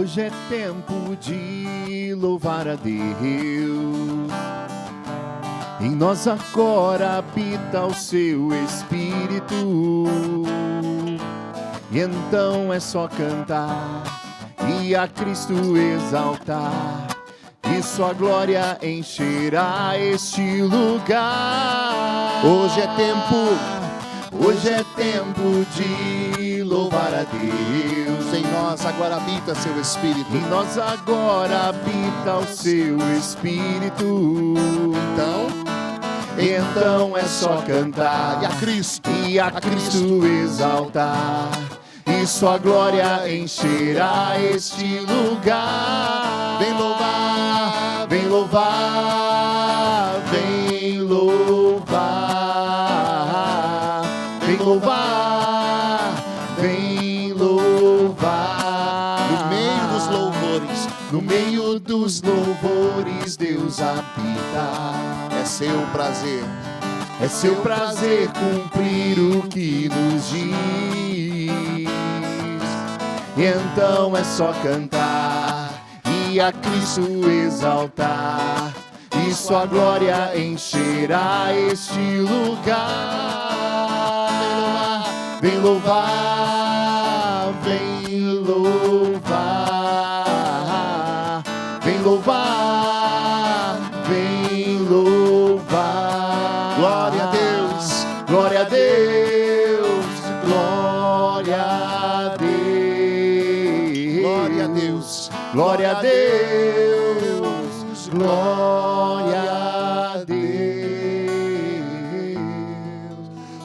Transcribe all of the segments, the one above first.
Hoje é tempo de louvar a Deus. Em nós agora habita o seu Espírito. E então é só cantar e a Cristo exaltar, e sua glória encherá este lugar. Hoje é tempo de louvar a Deus. Em nós agora habita seu Espírito. Em nós agora habita o seu Espírito. Então é só cantar e a Cristo exaltar, e sua glória encherá este lugar. Vem louvar, vem louvar, vem louvar, vem louvar, vem louvar. No meio dos louvores Deus habita. É seu prazer cumprir o que nos diz. E então é só cantar e a Cristo exaltar, e sua glória encherá este lugar. Vem louvar, vem louvar, vem louvar, vem louvar. Glória a Deus, glória a Deus, glória a Deus, glória a Deus, glória a Deus, glória a Deus.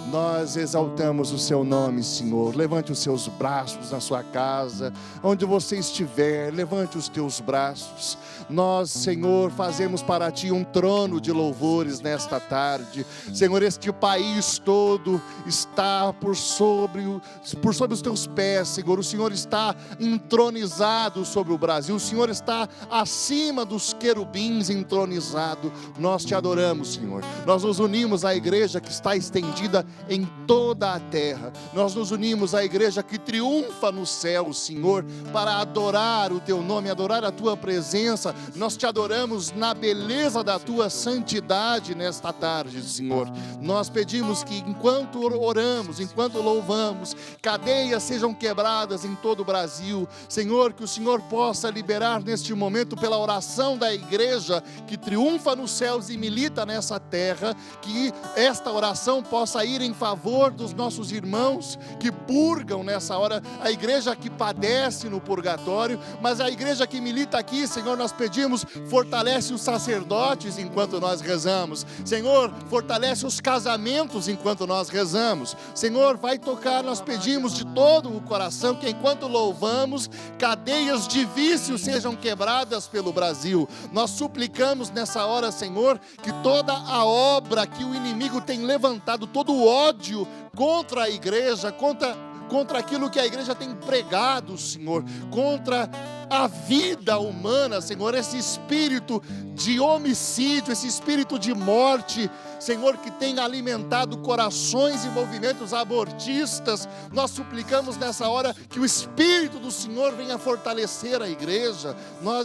Nós exaltamos o seu nome, Senhor. Levante os seus braços na sua casa, onde você estiver, levante os teus braços. Nós, Senhor, fazemos para Ti um trono de louvores nesta tarde. Senhor, este país todo está por sobre os Teus pés, Senhor. O Senhor está entronizado sobre o Brasil. O Senhor está acima dos querubins entronizado. Nós Te adoramos, Senhor. Nós nos unimos à igreja que está estendida em toda a terra. Nós nos unimos à igreja que triunfa no céu, Senhor, para adorar o Teu nome, adorar a Tua presença. Nós Te adoramos na beleza da Tua santidade nesta tarde, Senhor. Nós pedimos que enquanto oramos, enquanto louvamos, cadeias sejam quebradas em todo o Brasil. Senhor, que o Senhor possa liberar neste momento pela oração da igreja que triunfa nos céus e milita nessa terra, que esta oração possa ir em favor dos nossos irmãos que purgam nessa hora, a igreja que padece no purgatório, mas a igreja que milita aqui, Senhor, nós pedimos, fortalece os sacerdotes enquanto nós rezamos. Senhor, fortalece os casamentos enquanto nós rezamos. Senhor, vai tocar, nós pedimos de todo o coração que enquanto louvamos, cadeias de vício sejam quebradas pelo Brasil. Nós suplicamos nessa hora, Senhor, que toda a obra que o inimigo tem levantado, todo o ódio contra a igreja, contra aquilo que a igreja tem pregado, Senhor, contra a vida humana, Senhor, esse espírito de homicídio, esse espírito de morte, Senhor, que tem alimentado corações e movimentos abortistas. Nós suplicamos nessa hora que o Espírito do Senhor venha fortalecer a igreja.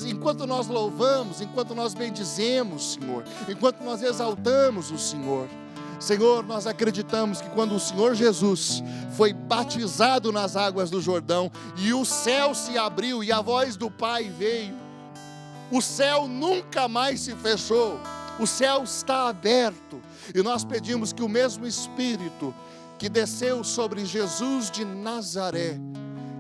Enquanto nós louvamos, enquanto nós bendizemos, Senhor, enquanto nós exaltamos o Senhor, Senhor, nós acreditamos que quando o Senhor Jesus foi batizado nas águas do Jordão e o céu se abriu e a voz do Pai veio, o céu nunca mais se fechou, o céu está aberto, e nós pedimos que o mesmo Espírito que desceu sobre Jesus de Nazaré,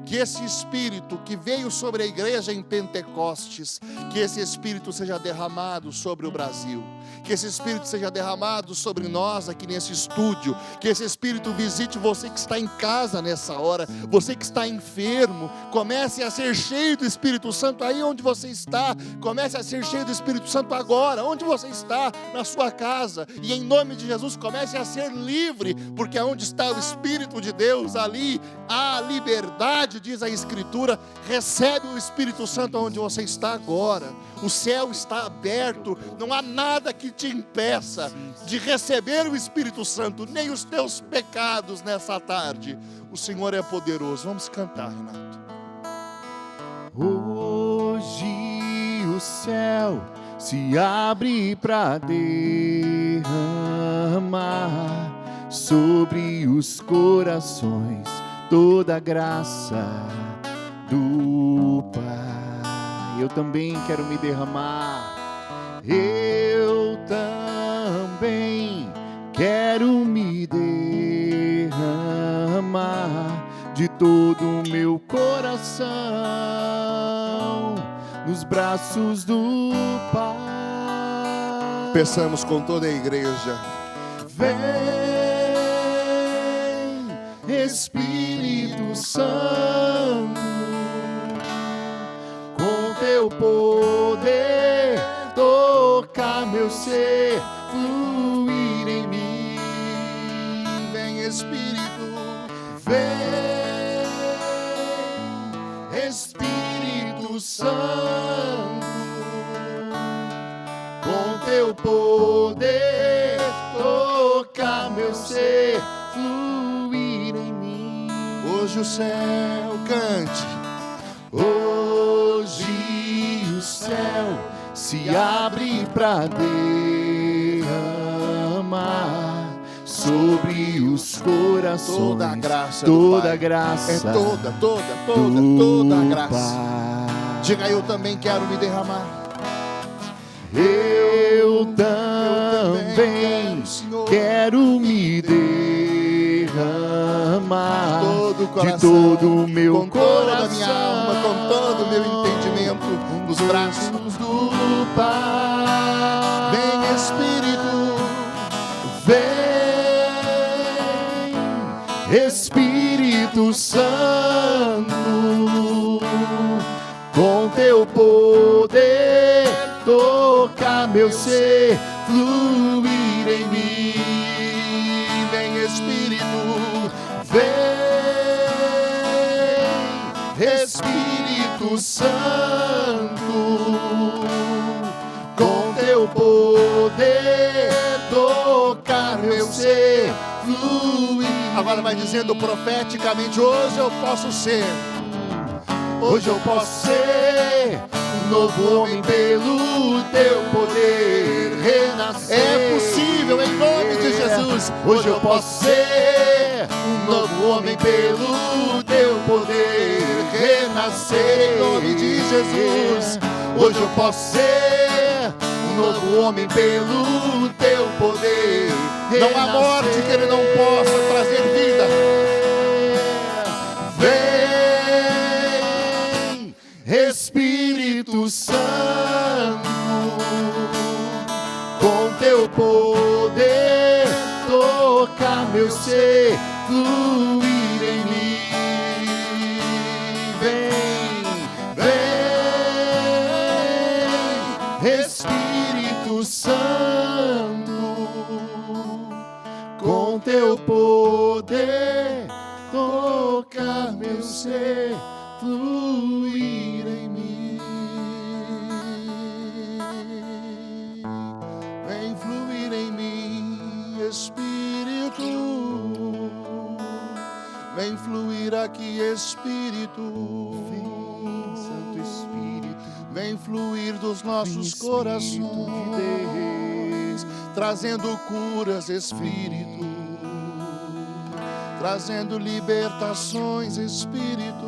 que esse Espírito que veio sobre a igreja em Pentecostes, que esse Espírito seja derramado sobre o Brasil, que esse Espírito seja derramado sobre nós aqui nesse estúdio, que esse Espírito visite você que está em casa nessa hora, você que está enfermo, comece a ser cheio do Espírito Santo aí onde você está, comece a ser cheio do Espírito Santo agora, onde você está, na sua casa, e em nome de Jesus comece a ser livre, porque onde está o Espírito de Deus, ali há liberdade, diz a Escritura. Recebe o Espírito Santo onde você está agora, o céu está aberto, não há nada que te impeça de receber o Espírito Santo, nem os teus pecados nessa tarde. O Senhor é poderoso. Vamos cantar, Renato. céu se abre para derramar sobre os corações toda a graça do Pai. Eu também quero me derramar. Eu também quero me derramar de todo o meu coração nos braços do Pai. Peçamos com toda a igreja. Vem, Espírito Santo, com teu poder tocar meu ser, fluir em mim. Vem, Espírito. Vem, Espírito Santo, com teu poder tocar meu ser, fluir em mim. Hoje o céu cante. Hoje o céu se abre para derramar sobre os corações Toda a graça toda do Pai. a graça É toda a graça. Pai. Diga, eu também quero me derramar. Eu também quero me derramar Todo o de coração, todo o meu com toda a coração, minha alma, com todo o meu entendimento, nos braços do Pai. Vem, Espírito. Vem, Espírito Santo, com teu poder tocar meu ser, fluir em mim. Vem, Espírito. Vem, Espírito Santo, com teu poder tocar meu ser, fluir. Agora vai dizendo profeticamente: hoje eu posso ser. Hoje eu posso ser um novo homem pelo teu poder renascer. É possível em nome de Jesus. Hoje eu posso ser um novo homem pelo teu poder renascer. Em nome de Jesus. Hoje eu posso ser um novo homem pelo teu poder renascer. Não há morte que ele não possa trazer vida. Vem, Espírito Santo, com teu poder tocar meu ser, fluir em mim. Vem, Espírito Santo, com teu poder tocar meu ser, fluir em mim. Vem fluir em mim, Espírito. Vem fluir aqui, Espírito. Vem, Santo Espírito. Vem fluir dos nossos Vem, corações, Espírito de Deus. trazendo curas, Espírito. Trazendo libertações, Espírito.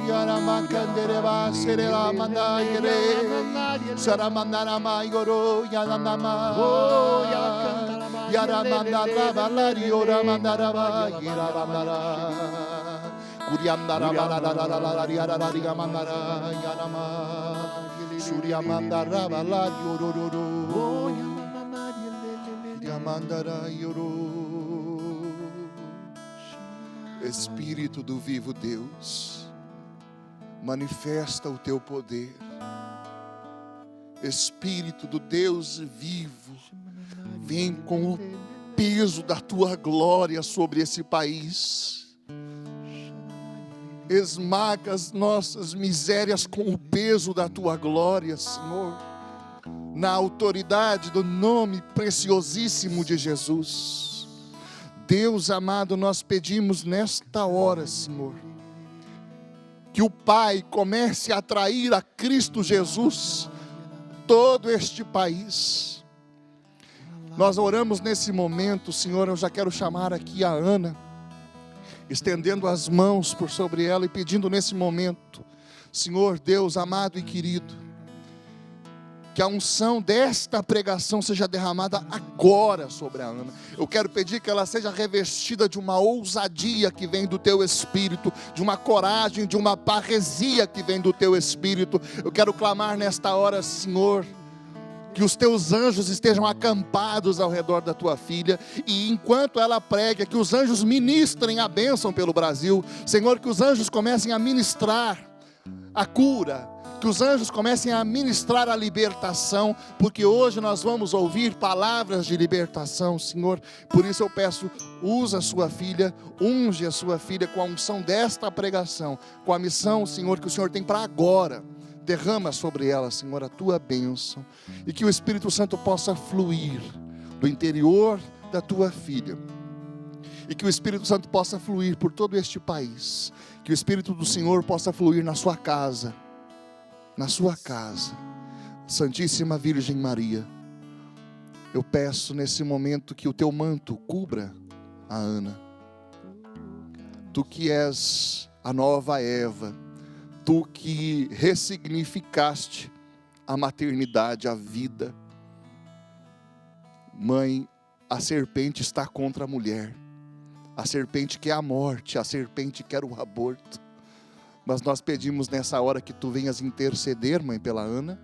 Yaramakandereba serela mandayere. Saramandara mayoro yananama. Yaramandara balari oramandara yaramandara. Kuriamdara balarara yarara mandara yanama. Suryamandara balari orororo. Yamandara yoro. Espírito do vivo Deus, manifesta o teu poder. Espírito do Deus vivo, vem com o peso da tua glória sobre esse país. Esmaga as nossas misérias com o peso da tua glória, Senhor, na autoridade do nome preciosíssimo de Jesus. Deus amado, nós pedimos nesta hora, Senhor, que o Pai comece a atrair a Cristo Jesus todo este país. Nós oramos nesse momento, Senhor. Eu já quero chamar aqui a Ana, estendendo as mãos por sobre ela e pedindo nesse momento, Senhor Deus amado e querido, que a unção desta pregação seja derramada agora sobre a Ana. Eu quero pedir que ela seja revestida de uma ousadia que vem do Teu Espírito, de uma coragem, de uma parresia que vem do Teu Espírito. Eu quero clamar nesta hora, Senhor, que os Teus anjos estejam acampados ao redor da Tua filha, e enquanto ela prega, que os anjos ministrem a bênção pelo Brasil. Senhor, que os anjos comecem a ministrar a cura, que os anjos comecem a ministrar a libertação, porque hoje nós vamos ouvir palavras de libertação, Senhor. Por isso eu peço, usa a sua filha, unge a sua filha com a unção desta pregação, com a missão, Senhor, que o Senhor tem para agora. Derrama sobre ela, Senhor, a Tua bênção, e que o Espírito Santo possa fluir do interior da Tua filha, e que o Espírito Santo possa fluir por todo este país, que o Espírito do Senhor possa fluir na sua casa, Santíssima Virgem Maria. Eu peço nesse momento que o Teu manto cubra a Ana. Tu que és a nova Eva, Tu que ressignificaste a maternidade, a vida. Mãe, a serpente está contra a mulher. A serpente quer a morte, a serpente quer o aborto. Mas nós pedimos nessa hora que Tu venhas interceder, Mãe, pela Ana,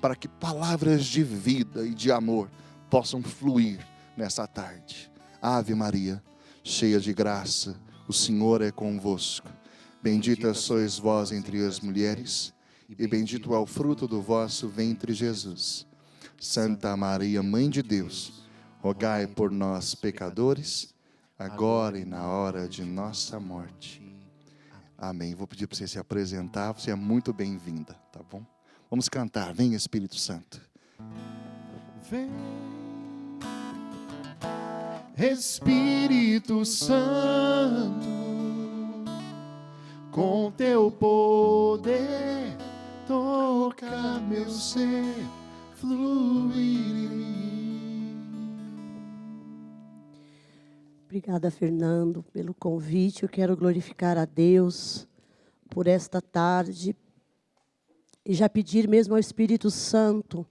para que palavras de vida e de amor possam fluir nessa tarde. Ave Maria, cheia de graça, o Senhor é convosco. Bendita sois vós entre as mulheres, e bendito é o fruto do vosso ventre, Jesus. Santa Maria, Mãe de Deus, rogai por nós, pecadores, agora e na hora de nossa morte. Amém. Vou pedir para você se apresentar, você é muito bem-vinda, tá bom? Vamos cantar, vem Espírito Santo. Vem, Espírito Santo, com Teu poder, toca meu ser, fluir em mim. Obrigada, Fernando, pelo convite. Eu quero glorificar a Deus por esta tarde e já pedir mesmo ao Espírito Santo,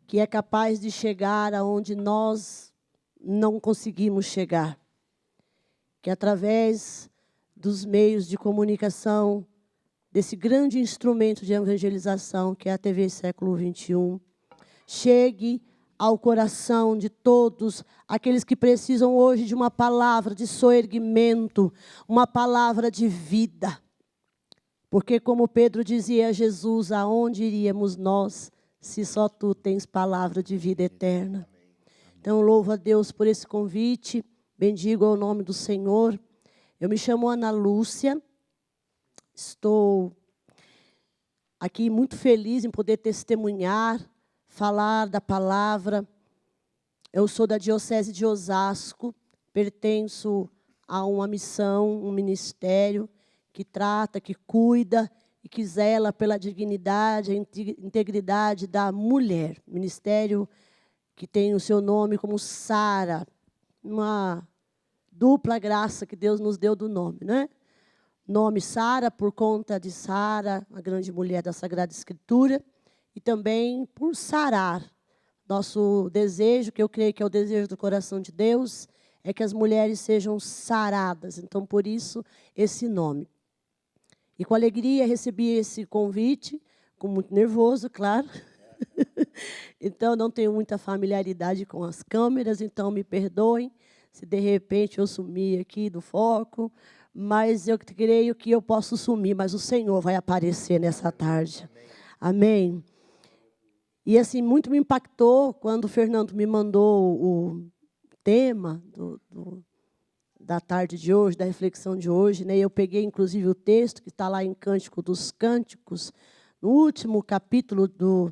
que é capaz de chegar aonde nós não conseguimos chegar, que através dos meios de comunicação, desse grande instrumento de evangelização que é a TV Século XXI, chegue ao coração de todos aqueles que precisam hoje de uma palavra de soerguimento, uma palavra de vida. Porque, como Pedro dizia a Jesus, aonde iríamos nós, se só Tu tens palavra de vida eterna? Então, louvo a Deus por esse convite, bendigo ao nome do Senhor. Eu me chamo Ana Lúcia, estou aqui muito feliz em poder testemunhar, falar da palavra. Eu sou da Diocese de Osasco, pertenço a uma missão, um ministério que trata, que cuida e que zela pela dignidade, a integridade da mulher. Ministério que tem o seu nome como Sara, uma dupla graça que Deus nos deu do nome, né? Nome Sara por conta de Sara, a grande mulher da Sagrada Escritura, e também por sarar. Nosso desejo, que eu creio que é o desejo do coração de Deus, é que as mulheres sejam saradas. Então, por isso, esse nome. E com alegria recebi esse convite, com muito nervoso, claro. Então, não tenho muita familiaridade com as câmeras, então me perdoem se de repente eu sumir aqui do foco, mas eu creio que eu posso sumir, mas o Senhor vai aparecer nessa tarde. Amém. E assim, muito me impactou quando o Fernando me mandou o tema da tarde de hoje, da reflexão de hoje, né? Eu peguei, inclusive, o texto que está lá em Cântico dos Cânticos, no último capítulo do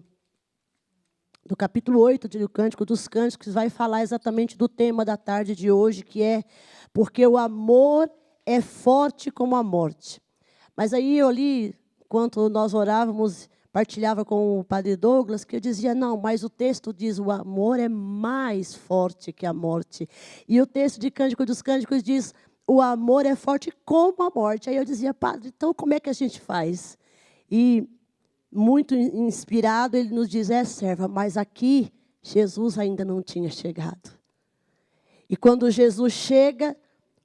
capítulo 8 do Cântico dos Cânticos, vai falar exatamente do tema da tarde de hoje, que é porque o amor é forte como a morte. Mas aí eu ali, enquanto nós orávamos, partilhava com o padre Douglas, que eu dizia, não, mas o texto diz, o amor é mais forte que a morte. E o texto de Cântico dos Cânticos diz, o amor é forte como a morte. Aí eu dizia, padre, então como é que a gente faz? E, muito inspirado, ele nos diz, serva, mas aqui Jesus ainda não tinha chegado. E quando Jesus chega,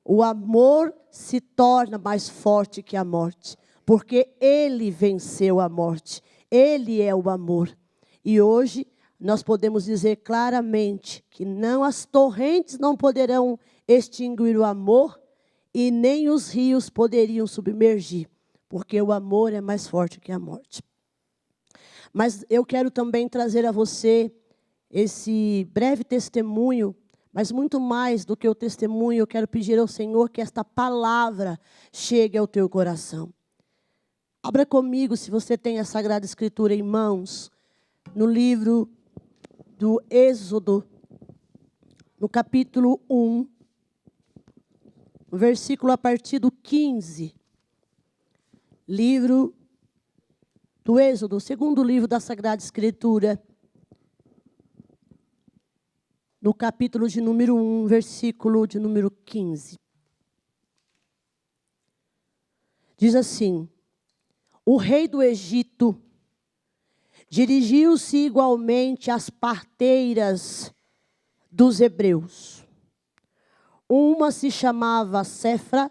o amor se torna mais forte que a morte, porque Ele venceu a morte. Ele é o amor. E hoje nós podemos dizer claramente que não as torrentes não poderão extinguir o amor e nem os rios poderiam submergir, porque o amor é mais forte que a morte. Mas eu quero também trazer a você esse breve testemunho, mas muito mais do que o testemunho, eu quero pedir ao Senhor que esta palavra chegue ao teu coração. Abra comigo, se você tem a Sagrada Escritura em mãos, no livro do Êxodo, no capítulo 1, no versículo a partir do 15. Livro do Êxodo, o segundo livro da Sagrada Escritura, no capítulo de número 1, versículo de número 15. Diz assim: o rei do Egito dirigiu-se igualmente às parteiras dos hebreus. Uma se chamava Sefra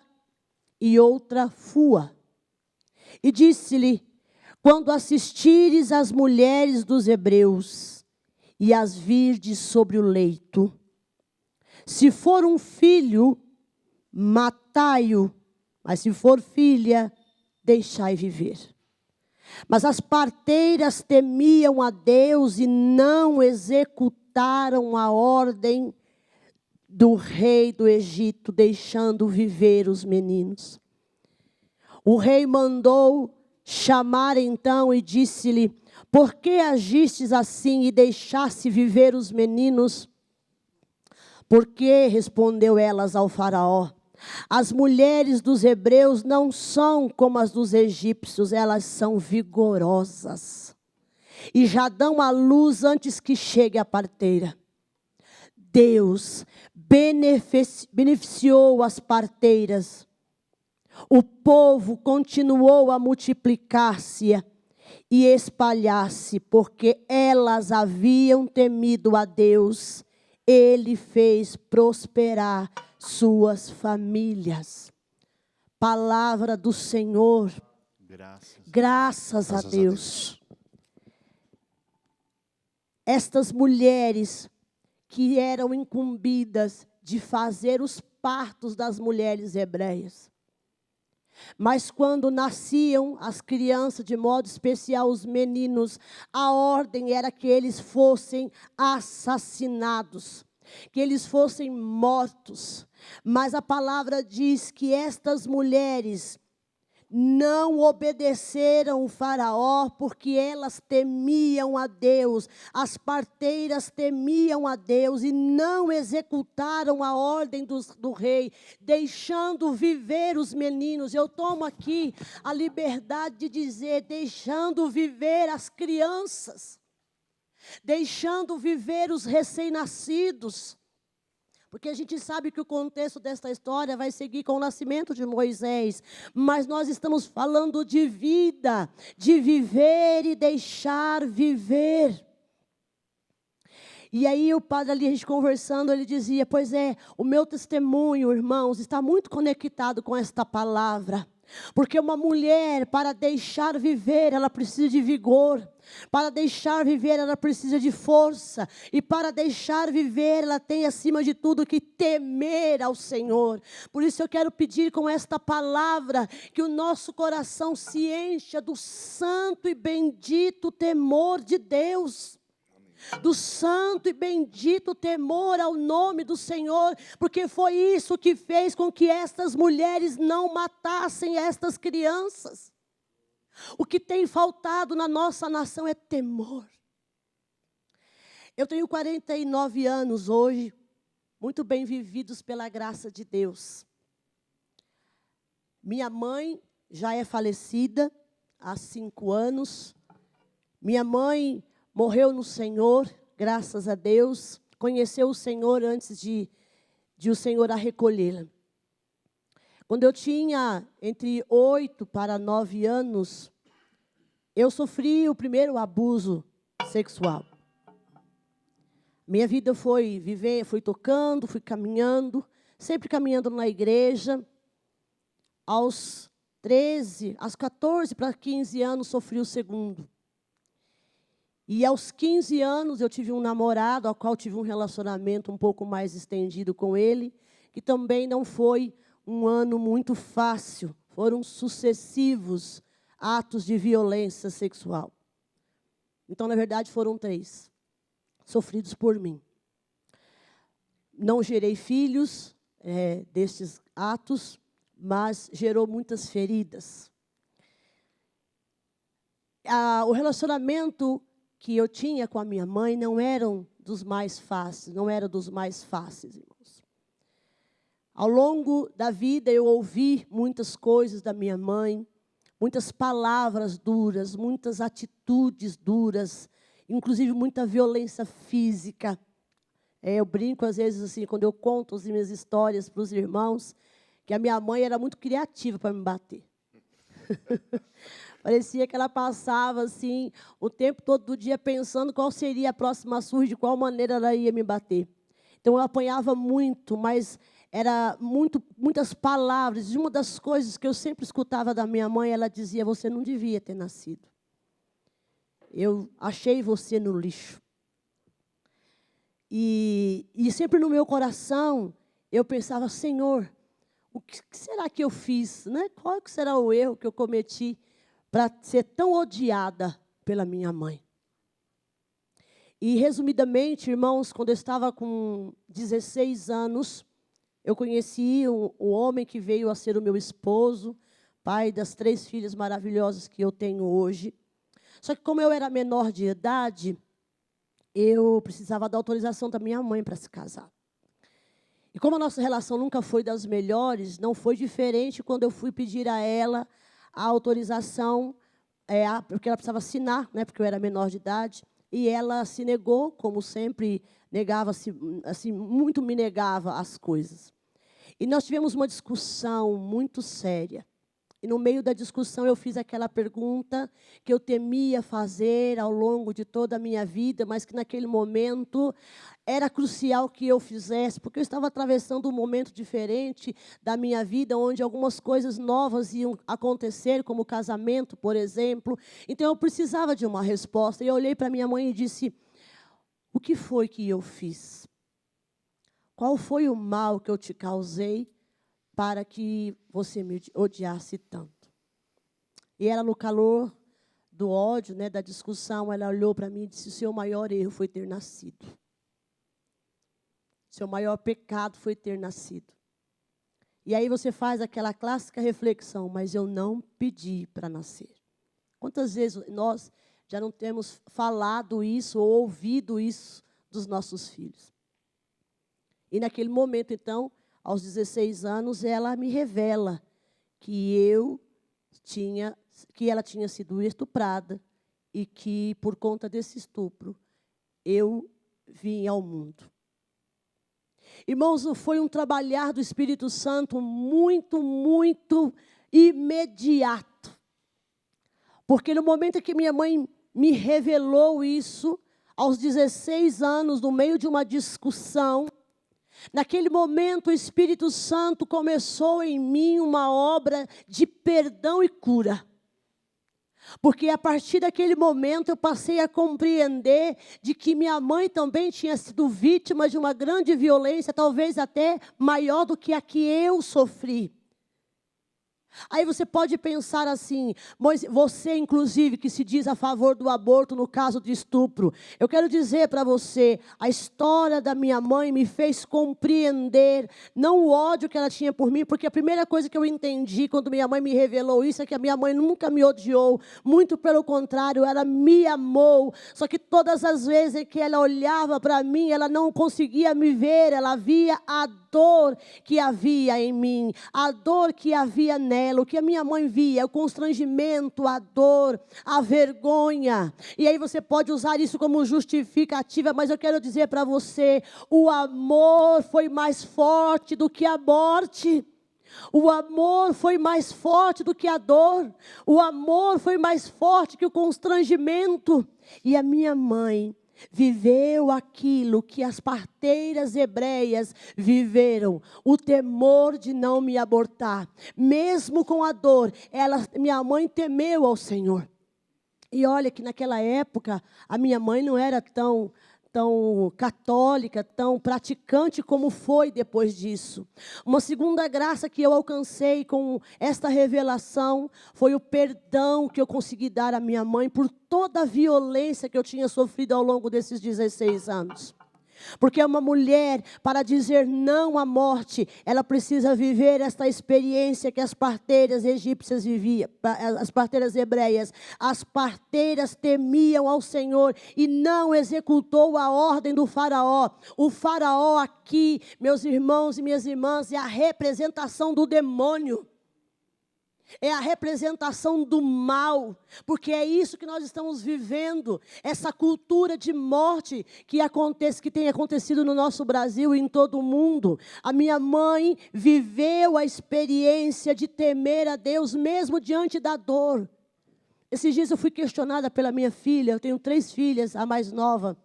e outra Fua. E disse-lhe: quando assistires as mulheres dos hebreus e as virdes sobre o leito, se for um filho, matai-o, mas se for filha, deixai viver. Mas as parteiras temiam a Deus e não executaram a ordem do rei do Egito, deixando viver os meninos. O rei mandou chamar então e disse-lhe: por que agistes assim e deixaste viver os meninos? Porque, respondeu elas ao faraó, as mulheres dos hebreus não são como as dos egípcios, elas são vigorosas e já dão à luz antes que chegue a parteira. Deus beneficiou as parteiras. O povo continuou a multiplicar-se e espalhar-se, porque elas haviam temido a Deus. Ele fez prosperar suas famílias. Palavra do Senhor. Graças a Deus. Estas mulheres que eram incumbidas de fazer os partos das mulheres hebreias. Mas quando nasciam as crianças, de modo especial os meninos, a ordem era que eles fossem assassinados, que eles fossem mortos. Mas a palavra diz que estas mulheres não obedeceram o faraó, porque elas temiam a Deus. As parteiras temiam a Deus e não executaram a ordem do rei, deixando viver os meninos. Eu tomo aqui a liberdade de dizer, deixando viver as crianças, deixando viver os recém-nascidos. Porque a gente sabe que o contexto desta história vai seguir com o nascimento de Moisés. Mas nós estamos falando de vida, de viver e deixar viver. E aí o padre ali, a gente conversando, ele dizia, pois é, o meu testemunho, irmãos, está muito conectado com esta palavra. Porque uma mulher, para deixar viver, ela precisa de vigor. Para deixar viver, ela precisa de força. E para deixar viver, ela tem, acima de tudo, que temer ao Senhor. Por isso eu quero pedir com esta palavra que o nosso coração se encha do santo e bendito temor de Deus. Do santo e bendito temor ao nome do Senhor, porque foi isso que fez com que estas mulheres não matassem estas crianças. O que tem faltado na nossa nação é temor. Eu tenho 49 anos hoje, muito bem vividos pela graça de Deus. Minha mãe já é falecida há 5 anos. Minha mãe morreu no Senhor, graças a Deus. Conheceu o Senhor antes de o Senhor a recolhê-la. Quando eu tinha entre 8 para 9 anos, eu sofri o primeiro abuso sexual. Minha vida fui tocando, fui caminhando, sempre caminhando na igreja. Aos 14 para 15 anos, sofri o segundo. E aos 15 anos, eu tive um namorado, ao qual tive um relacionamento um pouco mais estendido com ele, que também não foi um ano muito fácil. Foram sucessivos atos de violência sexual. Então, na verdade, foram 3, sofridos por mim. Não gerei filhos destes atos, mas gerou muitas feridas. O relacionamento que eu tinha com a minha mãe não era dos mais fáceis, irmãos. Ao longo da vida, eu ouvi muitas coisas da minha mãe, muitas palavras duras, muitas atitudes duras, inclusive muita violência física. Eu brinco, às vezes, assim, quando eu conto as minhas histórias para os irmãos, que a minha mãe era muito criativa para me bater. Parecia que ela passava assim, o tempo todo do dia pensando qual seria a próxima surra, de qual maneira ela ia me bater. Então, eu apanhava muito, mas era muitas palavras. E uma das coisas que eu sempre escutava da minha mãe, ela dizia: você não devia ter nascido. Eu achei você no lixo. E sempre no meu coração, eu pensava: Senhor, o que será que eu fiz? Né? Qual que será o erro que eu cometi para ser tão odiada pela minha mãe? E, resumidamente, irmãos, quando eu estava com 16 anos, eu conheci um homem que veio a ser o meu esposo, pai das 3 filhas maravilhosas que eu tenho hoje. Só que, como eu era menor de idade, eu precisava da autorização da minha mãe para se casar. E como a nossa relação nunca foi das melhores, não foi diferente quando eu fui pedir a ela a autorização, porque ela precisava assinar, né, porque eu era menor de idade, e ela se negou, como sempre, negava-se, assim, muito me negava as coisas. E nós tivemos uma discussão muito séria. E no meio da discussão eu fiz aquela pergunta que eu temia fazer ao longo de toda a minha vida, mas que naquele momento era crucial que eu fizesse, porque eu estava atravessando um momento diferente da minha vida, onde algumas coisas novas iam acontecer, como o casamento, por exemplo. Então eu precisava de uma resposta. E eu olhei para minha mãe e disse: o que foi que eu fiz? Qual foi o mal que eu te causei para que você me odiasse tanto? E ela, no calor do ódio, né, da discussão, ela olhou para mim e disse: o seu maior erro foi ter nascido. Seu maior pecado foi ter nascido. E aí você faz aquela clássica reflexão: mas eu não pedi para nascer. Quantas vezes nós já não temos falado isso ou ouvido isso dos nossos filhos? E naquele momento, então, aos 16 anos, ela me revela que ela tinha sido estuprada e que, por conta desse estupro, eu vim ao mundo. Irmãos, foi um trabalhar do Espírito Santo muito, muito imediato. Porque no momento em que minha mãe me revelou isso, aos 16 anos, no meio de uma discussão, naquele momento, o Espírito Santo começou em mim uma obra de perdão e cura. Porque a partir daquele momento eu passei a compreender de que minha mãe também tinha sido vítima de uma grande violência, talvez até maior do que a que eu sofri. Aí você pode pensar assim: você, inclusive, que se diz a favor do aborto no caso de estupro, eu quero dizer para você, a história da minha mãe me fez compreender, não o ódio que ela tinha por mim, porque a primeira coisa que eu entendi quando minha mãe me revelou isso é que a minha mãe nunca me odiou, muito pelo contrário, ela me amou, só que todas as vezes que ela olhava para mim, ela não conseguia me ver, ela via a dor que havia em mim, a dor que havia nela. dela, o que a minha mãe via, o constrangimento, a dor, a vergonha. E aí você pode usar isso como justificativa, mas eu quero dizer para você, o amor foi mais forte do que a morte. O amor foi mais forte do que a dor. O amor foi mais forte que o constrangimento. E a minha mãe viveu aquilo que as parteiras hebreias viveram, o temor de não me abortar. Mesmo com a dor, minha mãe temeu ao Senhor. E olha que naquela época, a minha mãe não era tão católica, tão praticante como foi depois disso. Uma segunda graça que eu alcancei com esta revelação foi o perdão que eu consegui dar à minha mãe por toda a violência que eu tinha sofrido ao longo desses 16 anos. Porque uma mulher, para dizer não à morte, ela precisa viver esta experiência que as parteiras egípcias viviam, as parteiras hebreias. As parteiras temiam ao Senhor e não executou a ordem do faraó. O faraó aqui, meus irmãos e minhas irmãs, é a representação do demônio. É a representação do mal, porque é isso que nós estamos vivendo, essa cultura de morte que tem acontecido no nosso Brasil e em todo o mundo. A minha mãe viveu a experiência de temer a Deus mesmo diante da dor. Esses dias eu fui questionada pela minha filha, eu tenho 3 filhas, a mais nova,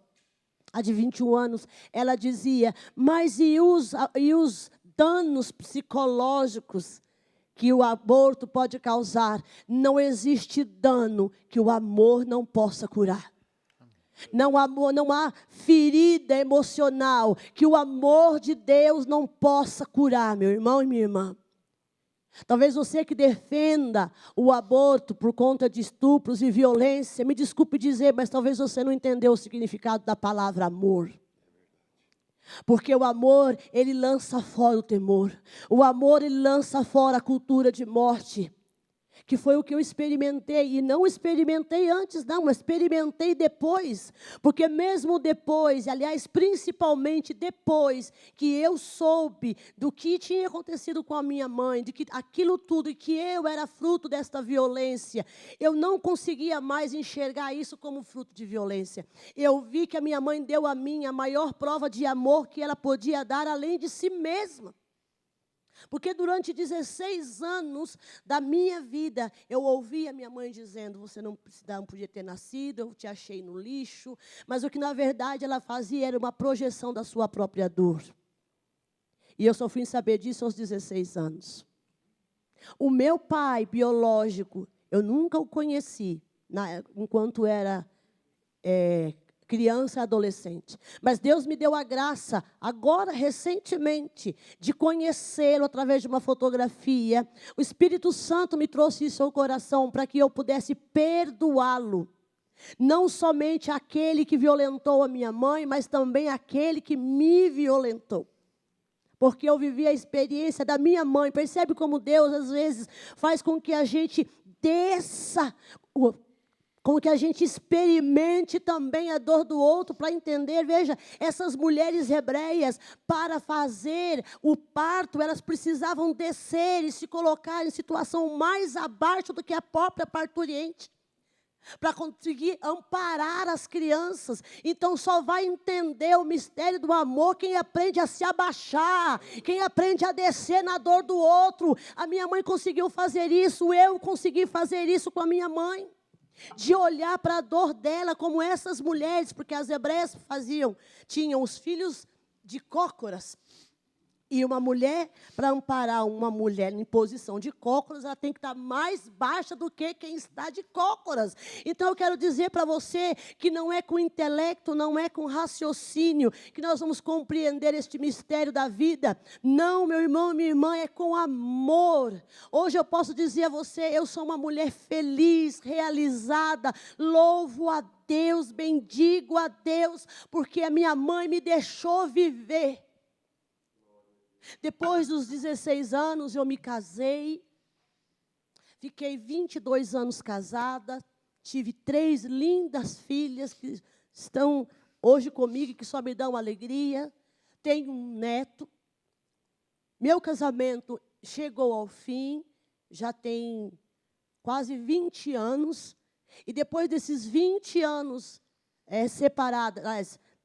a de 21 anos, ela dizia, mas e os danos psicológicos que o aborto pode causar? Não existe dano que o amor não possa curar. Não há ferida emocional que o amor de Deus não possa curar, meu irmão e minha irmã. Talvez você que defenda o aborto por conta de estupros e violência, me desculpe dizer, mas talvez você não entendeu o significado da palavra amor. Porque o amor, ele lança fora o temor. O amor, ele lança fora a cultura de morte. Que foi o que eu experimentei. E não experimentei antes, não. Mas experimentei depois. Porque mesmo depois, aliás, principalmente depois que eu soube do que tinha acontecido com a minha mãe, de que aquilo tudo, e que eu era fruto desta violência, eu não conseguia mais enxergar isso como fruto de violência. Eu vi que a minha mãe deu a mim a maior prova de amor que ela podia dar, além de si mesma. Porque durante 16 anos da minha vida, eu ouvi a minha mãe dizendo, você não podia ter nascido, eu te achei no lixo. Mas o que na verdade ela fazia era uma projeção da sua própria dor. E eu só fui saber disso aos 16 anos. O meu pai biológico, eu nunca o conheci enquanto era criança e adolescente. Mas Deus me deu a graça, agora, recentemente, de conhecê-lo através de uma fotografia. O Espírito Santo me trouxe isso ao coração para que eu pudesse perdoá-lo. Não somente aquele que violentou a minha mãe, mas também aquele que me violentou. Porque eu vivi a experiência da minha mãe. Percebe como Deus, às vezes, faz com que a gente desça, com que a gente experimente também a dor do outro para entender. Veja, essas mulheres hebreias, para fazer o parto, elas precisavam descer e se colocar em situação mais abaixo do que a própria parturiente, para conseguir amparar as crianças. Então só vai entender o mistério do amor quem aprende a se abaixar, quem aprende a descer na dor do outro. A minha mãe conseguiu fazer isso, eu consegui fazer isso com a minha mãe. De olhar para a dor dela como essas mulheres, porque as hebreias tinham os filhos de cócoras. E uma mulher, para amparar uma mulher em posição de cócoras, ela tem que estar mais baixa do que quem está de cócoras. Então eu quero dizer para você que não é com intelecto, não é com raciocínio que nós vamos compreender este mistério da vida. Não, meu irmão e minha irmã, é com amor. Hoje eu posso dizer a você, eu sou uma mulher feliz, realizada, louvo a Deus, bendigo a Deus, porque a minha mãe me deixou viver. Depois dos 16 anos, eu me casei, fiquei 22 anos casada, tive 3 lindas filhas que estão hoje comigo e que só me dão alegria, tenho um neto. Meu casamento chegou ao fim, já tem quase 20 anos. E depois desses 20 anos separada,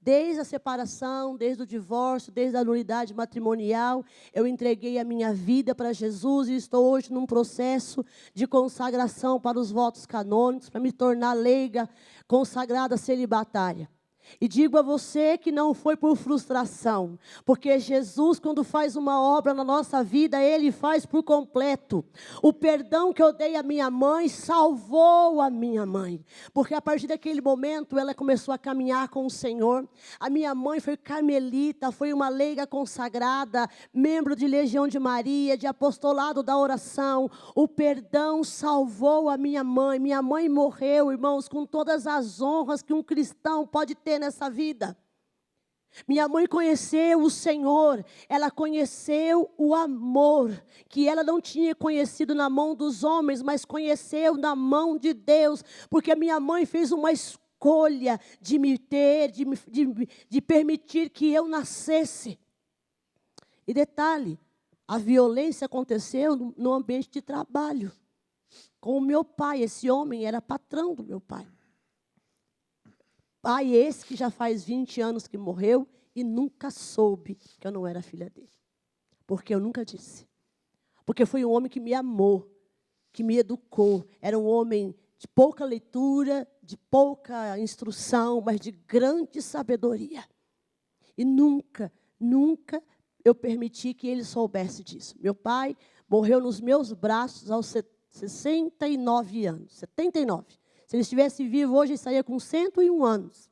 desde a separação, desde o divórcio, desde a nulidade matrimonial, eu entreguei a minha vida para Jesus e estou hoje num processo de consagração para os votos canônicos, para me tornar leiga, consagrada celibatária. E digo a você que não foi por frustração, porque Jesus, quando faz uma obra na nossa vida, Ele faz por completo. O perdão que eu dei à minha mãe salvou a minha mãe, porque a partir daquele momento ela começou a caminhar com o Senhor. A minha mãe foi carmelita, foi uma leiga consagrada, membro de Legião de Maria, de apostolado da oração. O perdão salvou a minha mãe. Minha mãe morreu, irmãos, com todas as honras que um cristão pode ter nessa vida. Minha mãe conheceu o Senhor, ela conheceu o amor, que ela não tinha conhecido na mão dos homens, mas conheceu na mão de Deus, porque a minha mãe fez uma escolha de me ter, de permitir que eu nascesse. E detalhe, a violência aconteceu no ambiente de trabalho, com o meu pai. Esse homem era patrão do meu pai. Pai esse que já faz 20 anos que morreu e nunca soube que eu não era filha dele. Porque eu nunca disse. Porque foi um homem que me amou, que me educou. Era um homem de pouca leitura, de pouca instrução, mas de grande sabedoria. E nunca eu permiti que ele soubesse disso. Meu pai morreu nos meus braços aos 69 anos, 79. Se ele estivesse vivo hoje, ele estaria com 101 anos.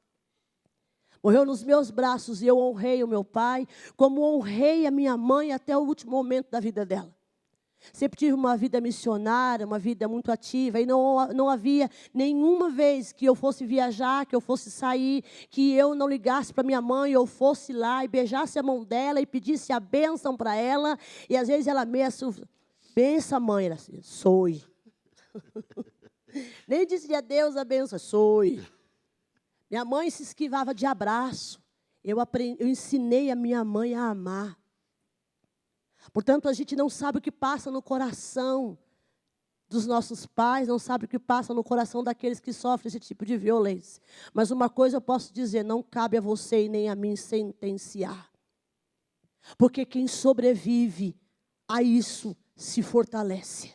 Morreu nos meus braços e eu honrei o meu pai, como honrei a minha mãe até o último momento da vida dela. Sempre tive uma vida missionária, uma vida muito ativa, e não havia nenhuma vez que eu fosse viajar, que eu fosse sair, que eu não ligasse para minha mãe, eu fosse lá e beijasse a mão dela e pedisse a bênção para ela, e às vezes ela meia, benção mãe, ela assim, sou. Nem dizia Deus abençoe, sou. Minha mãe se esquivava de abraço. Eu ensinei a minha mãe a amar. Portanto, a gente não sabe o que passa no coração dos nossos pais, não sabe o que passa no coração daqueles que sofrem esse tipo de violência. Mas uma coisa eu posso dizer, não cabe a você e nem a mim sentenciar. Porque quem sobrevive a isso se fortalece.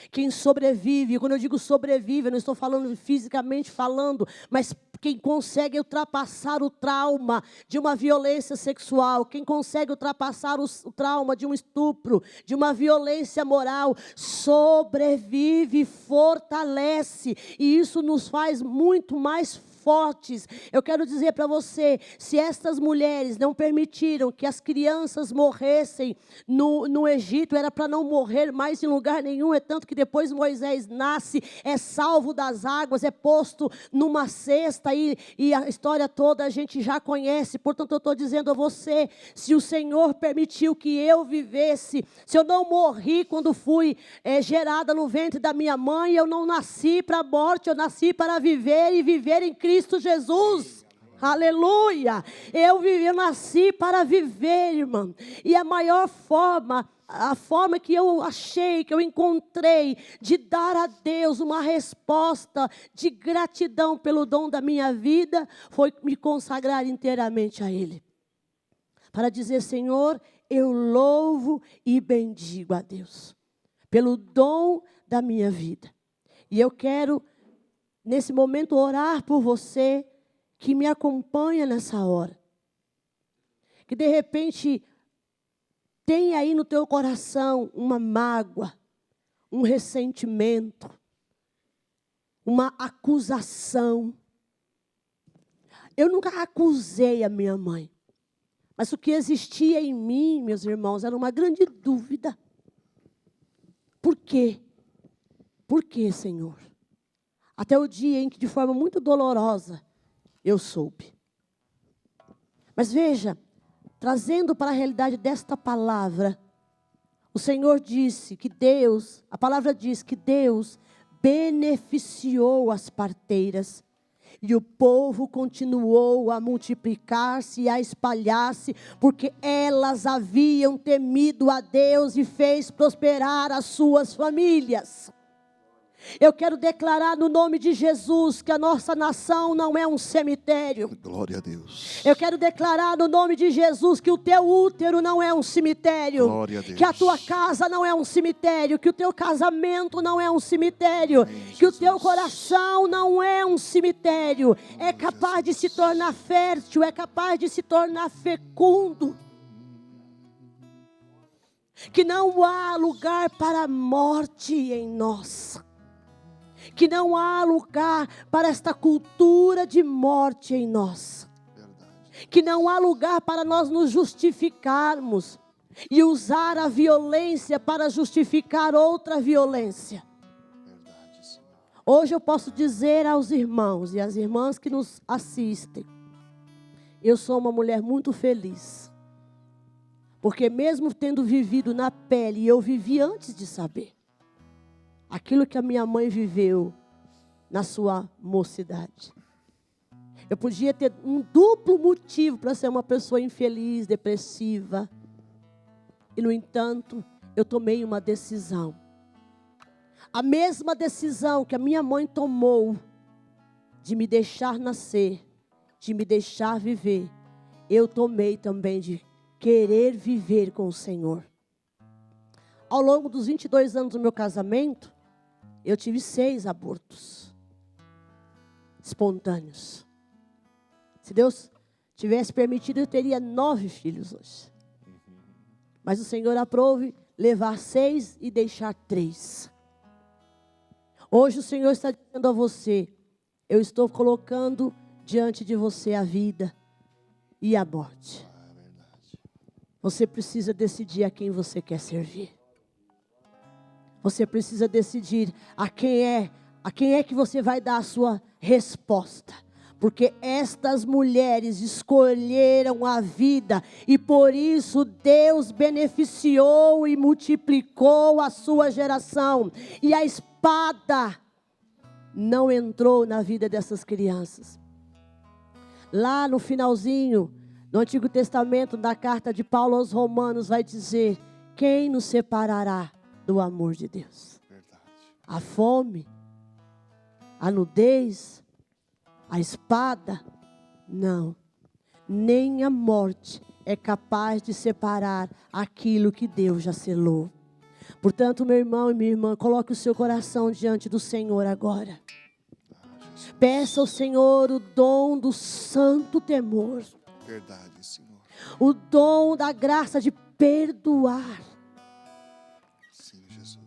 Quem sobrevive, quando eu digo sobrevive, eu não estou falando fisicamente falando, mas quem consegue ultrapassar o trauma de uma violência sexual, quem consegue ultrapassar o trauma de um estupro, de uma violência moral, sobrevive, fortalece, e isso nos faz muito mais fortes. Eu quero dizer para você, se estas mulheres não permitiram que as crianças morressem no Egito, era para não morrer mais em lugar nenhum, é tanto que depois Moisés nasce, é salvo das águas, é posto numa cesta, e a história toda a gente já conhece. Portanto, eu estou dizendo a você, se o Senhor permitiu que eu vivesse, se eu não morri quando fui gerada no ventre da minha mãe, eu não nasci para a morte, eu nasci para viver e viver em Cristo Jesus. Aleluia! Eu nasci para viver, irmã. E a maior forma, a forma que eu achei, que eu encontrei de dar a Deus uma resposta de gratidão pelo dom da minha vida, foi me consagrar inteiramente a Ele. Para dizer, Senhor, eu louvo e bendigo a Deus pelo dom da minha vida. E eu quero, nesse momento, orar por você que me acompanha nessa hora. Que de repente tem aí no teu coração uma mágoa, um ressentimento, uma acusação. Eu nunca acusei a minha mãe. Mas o que existia em mim, meus irmãos, era uma grande dúvida. Por quê? Por quê, Senhor? Até o dia em que, de forma muito dolorosa, eu soube. Mas veja, trazendo para a realidade desta palavra, o Senhor disse que Deus, a palavra diz que Deus beneficiou as parteiras. E o povo continuou a multiplicar-se e a espalhar-se, porque elas haviam temido a Deus e fez prosperar as suas famílias. Eu quero declarar no nome de Jesus que a nossa nação não é um cemitério. Glória a Deus. Eu quero declarar no nome de Jesus que o teu útero não é um cemitério. Glória a Deus. Que a tua casa não é um cemitério. Que o teu casamento não é um cemitério. Amém, que o teu Jesus. coração não é um cemitério. É capaz de se tornar fértil. É capaz de se tornar fecundo. Que não há lugar para a morte em nós. Que não há lugar para esta cultura de morte em nós. Verdade. Que não há lugar para nós nos justificarmos e usar a violência para justificar outra violência. Verdade, Senhor. Hoje eu posso dizer aos irmãos e às irmãs que nos assistem, eu sou uma mulher muito feliz. Porque mesmo tendo vivido na pele, eu vivi antes de saber. Aquilo que a minha mãe viveu na sua mocidade. Eu podia ter um duplo motivo para ser uma pessoa infeliz, depressiva. E, no entanto, eu tomei uma decisão. A mesma decisão que a minha mãe tomou de me deixar nascer, de me deixar viver, eu tomei também de querer viver com o Senhor. Ao longo dos 22 anos do meu casamento, eu tive 6 abortos espontâneos. Se Deus tivesse permitido, eu teria 9 filhos hoje. Mas o Senhor aprove levar 6 e deixar 3. Hoje o Senhor está dizendo a você, eu estou colocando diante de você a vida e a morte. Você precisa decidir a quem você quer servir. Você precisa decidir a quem é que você vai dar a sua resposta. Porque estas mulheres escolheram a vida e por isso Deus beneficiou e multiplicou a sua geração. E a espada não entrou na vida dessas crianças. Lá no finalzinho do Antigo Testamento, da carta de Paulo aos Romanos, vai dizer: quem nos separará do amor de Deus? Verdade. A fome, a nudez, a espada? Não. Nem a morte é capaz de separar aquilo que Deus já selou. Portanto, meu irmão e minha irmã, coloque o seu coração diante do Senhor agora. Peça ao Senhor o dom do santo temor. Verdade, Senhor. O dom da graça de perdoar. Sim, Jesus.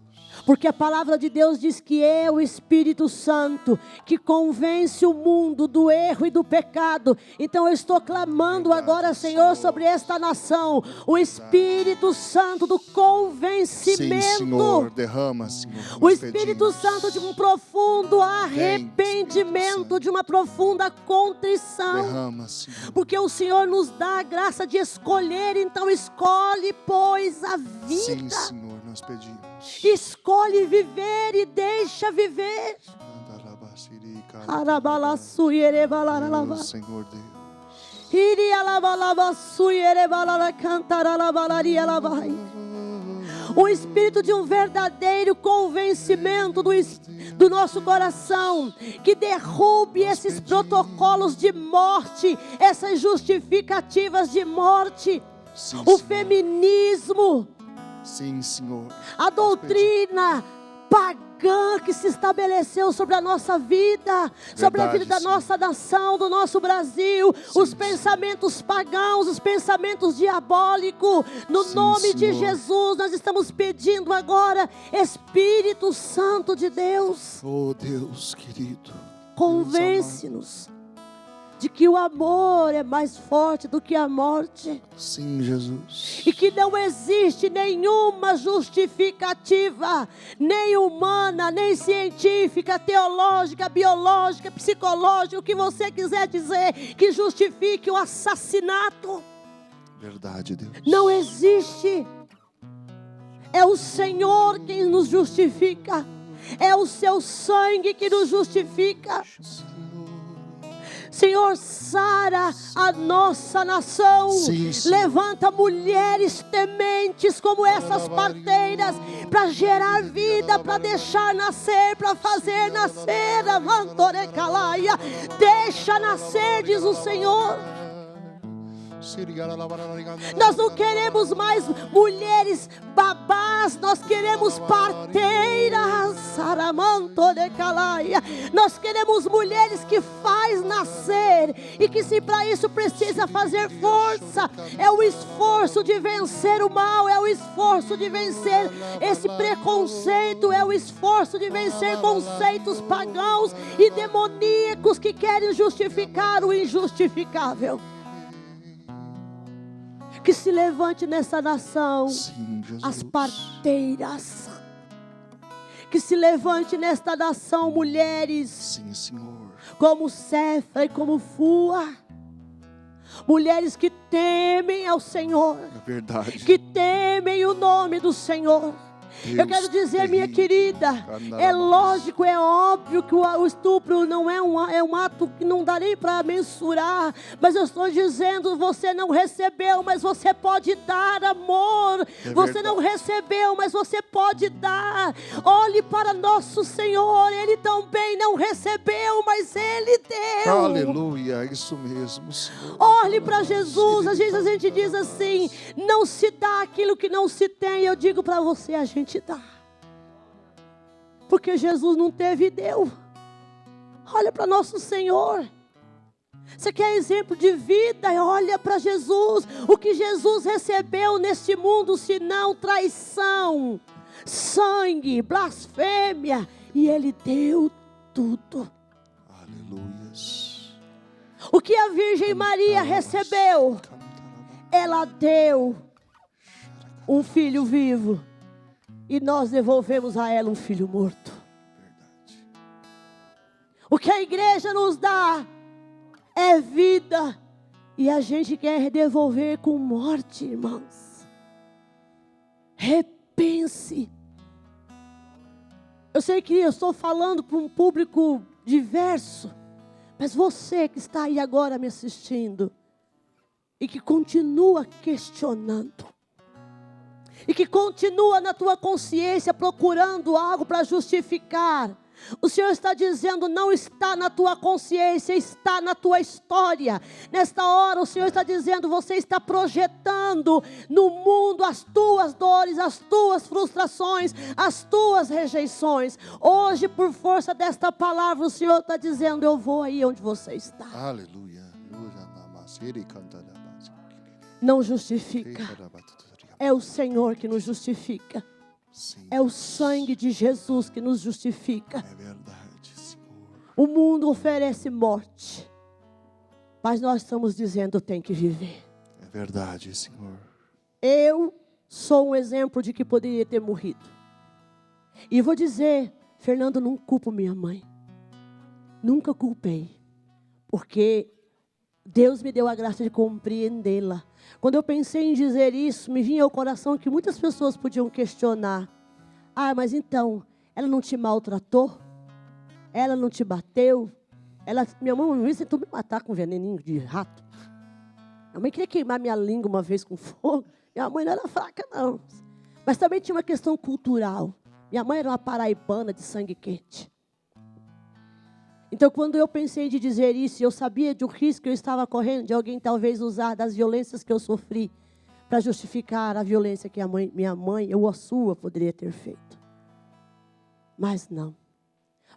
Porque a palavra de Deus diz que é o Espírito Santo que convence o mundo do erro e do pecado. Então eu estou clamando agora, Senhor, sobre esta nação. O Espírito Santo do convencimento. Sim, Senhor, derrama, Senhor. O Espírito Santo de um profundo arrependimento, de uma profunda contrição. Derrama, Senhor. Porque o Senhor nos dá a graça de escolher, então escolhe, pois, a vida. Sim, Senhor, nós pedimos. Escolhe viver e deixa viver. Oh, Senhor Deus. O espírito de um verdadeiro convencimento do nosso coração, que derrube esses protocolos de morte, essas justificativas de morte, Sim, o Senhor. feminismo, Sim, Senhor. a doutrina pagã que se estabeleceu sobre a nossa vida, sobre a vida da sim. nossa nação, do nosso Brasil, Sim, os pensamentos pagãos, os pensamentos diabólicos, no Sim, nome de Senhor. Jesus, nós estamos pedindo agora, Espírito Santo de Deus, Oh, Deus querido. convence-nos de que o amor é mais forte do que a morte. Sim, Jesus. E que não existe nenhuma justificativa, nem humana, nem científica, teológica, biológica, psicológica, o que você quiser dizer, que justifique o assassinato. Verdade, Deus. Não existe. É o Senhor quem nos justifica. É o seu sangue que nos justifica. Senhor, sara a nossa nação. Sim, Senhor. Levanta mulheres tementes como essas parteiras, para gerar vida, para deixar nascer, para fazer nascer. Amantorecalaia. Deixa nascer, diz o Senhor. Nós não queremos mais mulheres babás, nós queremos parteiras. Nós queremos mulheres que faz nascer, e que se para isso precisa fazer força, é o esforço de vencer o mal, é o esforço de vencer esse preconceito, é o esforço de vencer conceitos pagãos e demoníacos que querem justificar o injustificável. Que se levante nessa nação, Sim, Jesus. as parteiras. Que se levante nesta nação mulheres Sim, Senhor. como Cefra e como Fua. Mulheres que temem ao Senhor, É verdade. que temem o nome do Senhor. Eu Deus quero dizer, minha terrível. querida, é lógico, é óbvio que o estupro não é um ato que não dá nem para mensurar, mas eu estou dizendo, você não recebeu, mas você pode dar amor. Você não recebeu, mas você pode dar. Olhe para nosso Senhor, Ele também não recebeu, mas Ele deu. Aleluia, isso mesmo, Senhor. Olhe para Jesus. Às vezes a gente diz assim: não se dá aquilo que não se tem. Eu digo para você, a gente dá, porque Jesus não teve e deu. Olha para nosso Senhor. Você quer exemplo de vida? Olha para Jesus. O que Jesus recebeu neste mundo, senão traição, sangue, blasfêmia, e Ele deu tudo. Aleluias. O que a Virgem Maria recebeu, ela deu um filho vivo, e nós devolvemos a ela um filho morto. Verdade. O que a igreja nos dá é vida, e a gente quer devolver com morte, irmãos. Repense. Eu sei que eu estou falando para um público diverso, mas você que está aí agora me assistindo e que continua questionando, e que continua na tua consciência procurando algo para justificar, o Senhor está dizendo: não está na tua consciência, está na tua história. Nesta hora o Senhor está dizendo: você está projetando no mundo as tuas dores, as tuas frustrações, as tuas rejeições. Hoje, por força desta palavra, o Senhor está dizendo: eu vou aí onde você está. Aleluia. Não justifica. É o Senhor que nos justifica. Sim, É o sangue de Jesus que nos justifica. é verdade, Senhor. O mundo oferece morte, mas nós estamos dizendo: tem que viver. É verdade, Senhor. Eu sou um exemplo de que poderia ter morrido. E vou dizer, Fernando, não culpo minha mãe. Nunca culpei. Porque Deus me deu a graça de compreendê-la. Quando eu pensei em dizer isso, me vinha ao coração que muitas pessoas podiam questionar: ah, mas então, ela não te maltratou? Ela não te bateu? Minha mãe me tentou me matar com veneninho de rato. Minha mãe queria queimar minha língua uma vez com fogo. Minha mãe não era fraca, não. Mas também tinha uma questão cultural. Minha mãe era uma paraibana de sangue quente. Então, quando eu pensei de dizer isso, eu sabia do risco que eu estava correndo de alguém talvez usar das violências que eu sofri para justificar a violência que minha mãe ou a sua poderia ter feito. Mas não.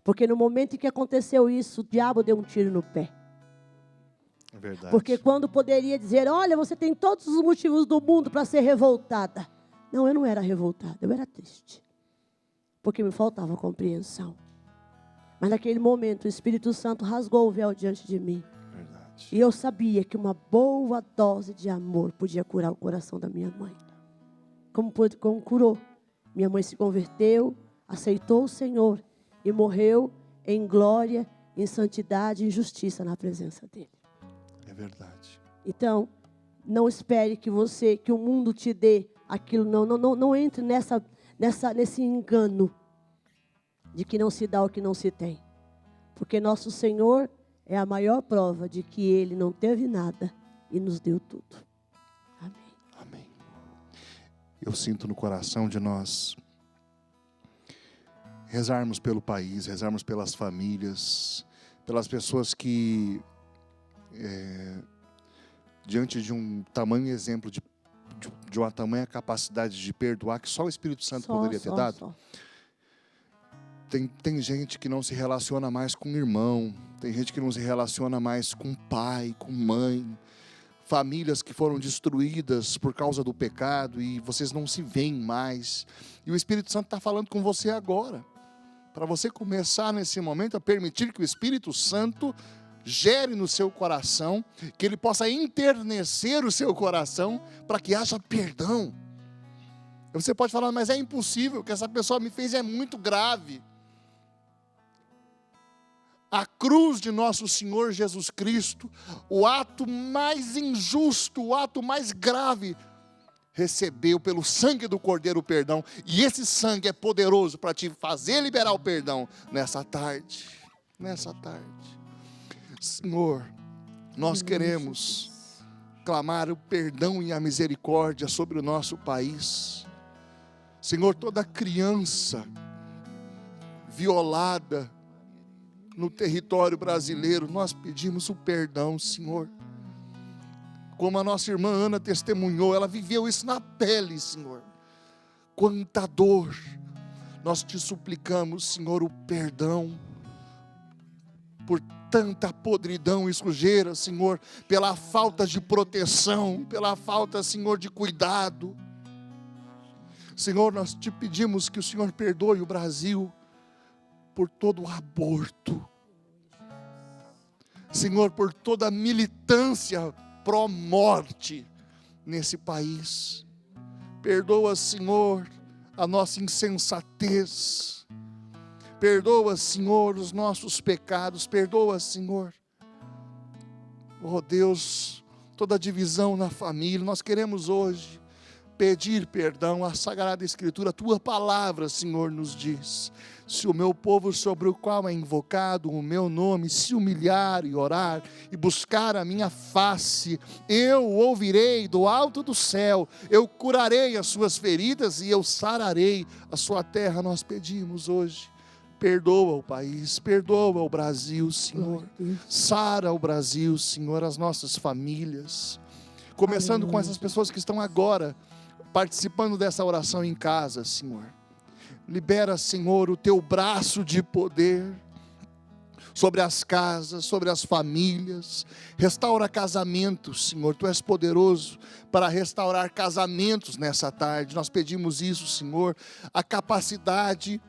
Porque no momento em que aconteceu isso, o diabo deu um tiro no pé. É verdade. Porque quando poderia dizer: olha, você tem todos os motivos do mundo para ser revoltada. Não, eu não era revoltada, eu era triste. Porque me faltava compreensão. Mas naquele momento o Espírito Santo rasgou o véu diante de mim. Verdade. E eu sabia que uma boa dose de amor podia curar o coração da minha mãe. Como curou. Minha mãe se converteu, aceitou o Senhor e morreu em glória, em santidade e em justiça na presença dEle. É verdade. Então, não espere que o mundo te dê aquilo. Não entre nesse engano de que não se dá o que não se tem. Porque nosso Senhor é a maior prova de que Ele não teve nada e nos deu tudo. Amém. Amém. Eu sinto no coração de nós rezarmos pelo país, rezarmos pelas famílias, pelas pessoas que, diante de um tamanho exemplo, de uma tamanha capacidade de perdoar, que só o Espírito Santo poderia ter dado. Tem gente que não se relaciona mais com irmão, tem gente que não se relaciona mais com pai, com mãe, famílias que foram destruídas por causa do pecado e vocês não se veem mais. E o Espírito Santo está falando com você agora, para você começar nesse momento a permitir que o Espírito Santo gere no seu coração, que ele possa enternecer o seu coração para que haja perdão. Você pode falar, mas é impossível, o que essa pessoa me fez é muito grave. A cruz de nosso Senhor Jesus Cristo, o ato mais injusto, o ato mais grave, recebeu pelo sangue do Cordeiro o perdão, e esse sangue é poderoso para te fazer liberar o perdão nessa tarde. Senhor, nós queremos clamar o perdão e a misericórdia sobre o nosso país. Senhor, toda criança violada no território brasileiro, nós pedimos o perdão, Senhor. Como a nossa irmã Ana testemunhou, ela viveu isso na pele, Senhor. Quanta dor. Nós te suplicamos, Senhor, o perdão por tanta podridão e sujeira, Senhor, pela falta de proteção, pela falta, Senhor, de cuidado. Senhor, nós te pedimos que o Senhor perdoe o Brasil por todo o aborto. Senhor, por toda a militância pró-morte nesse país. Perdoa, Senhor, a nossa insensatez. Perdoa, Senhor, os nossos pecados. Perdoa, Senhor, oh Deus, toda divisão na família. Nós queremos hoje pedir perdão. A Sagrada Escritura, a Tua palavra, Senhor, nos diz: se o meu povo sobre o qual é invocado o meu nome se humilhar e orar e buscar a minha face, eu o ouvirei do alto do céu, eu curarei as suas feridas e eu sararei a sua terra. Nós pedimos hoje, perdoa o país, perdoa o Brasil, Senhor. Sara o Brasil, Senhor, as nossas famílias, começando com essas pessoas que estão agora participando dessa oração em casa, Senhor. Libera, Senhor, o Teu braço de poder sobre as casas, sobre as famílias. Restaura casamentos, Senhor. Tu és poderoso para restaurar casamentos nessa tarde. Nós pedimos isso, Senhor. A capacidade,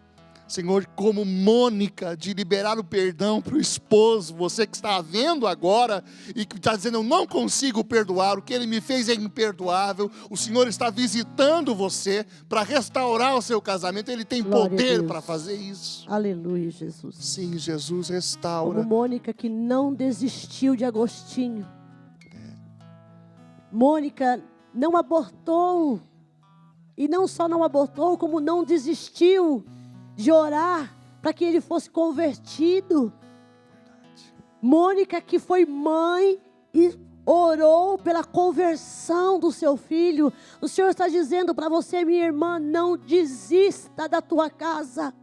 Senhor, como Mônica, de liberar o perdão para o esposo. Você que está vendo agora e que está dizendo, eu não consigo perdoar, o que ele me fez é imperdoável. O Senhor está visitando você para restaurar o seu casamento. Ele tem poder para fazer isso. Aleluia, Jesus. Sim, Jesus, restaura. Como Mônica que não desistiu de Agostinho. Mônica não abortou. E não só não abortou, como não desistiu de orar para que ele fosse convertido. Mônica que foi mãe e orou pela conversão do seu filho. O Senhor está dizendo para você, minha irmã, não desista da tua casa.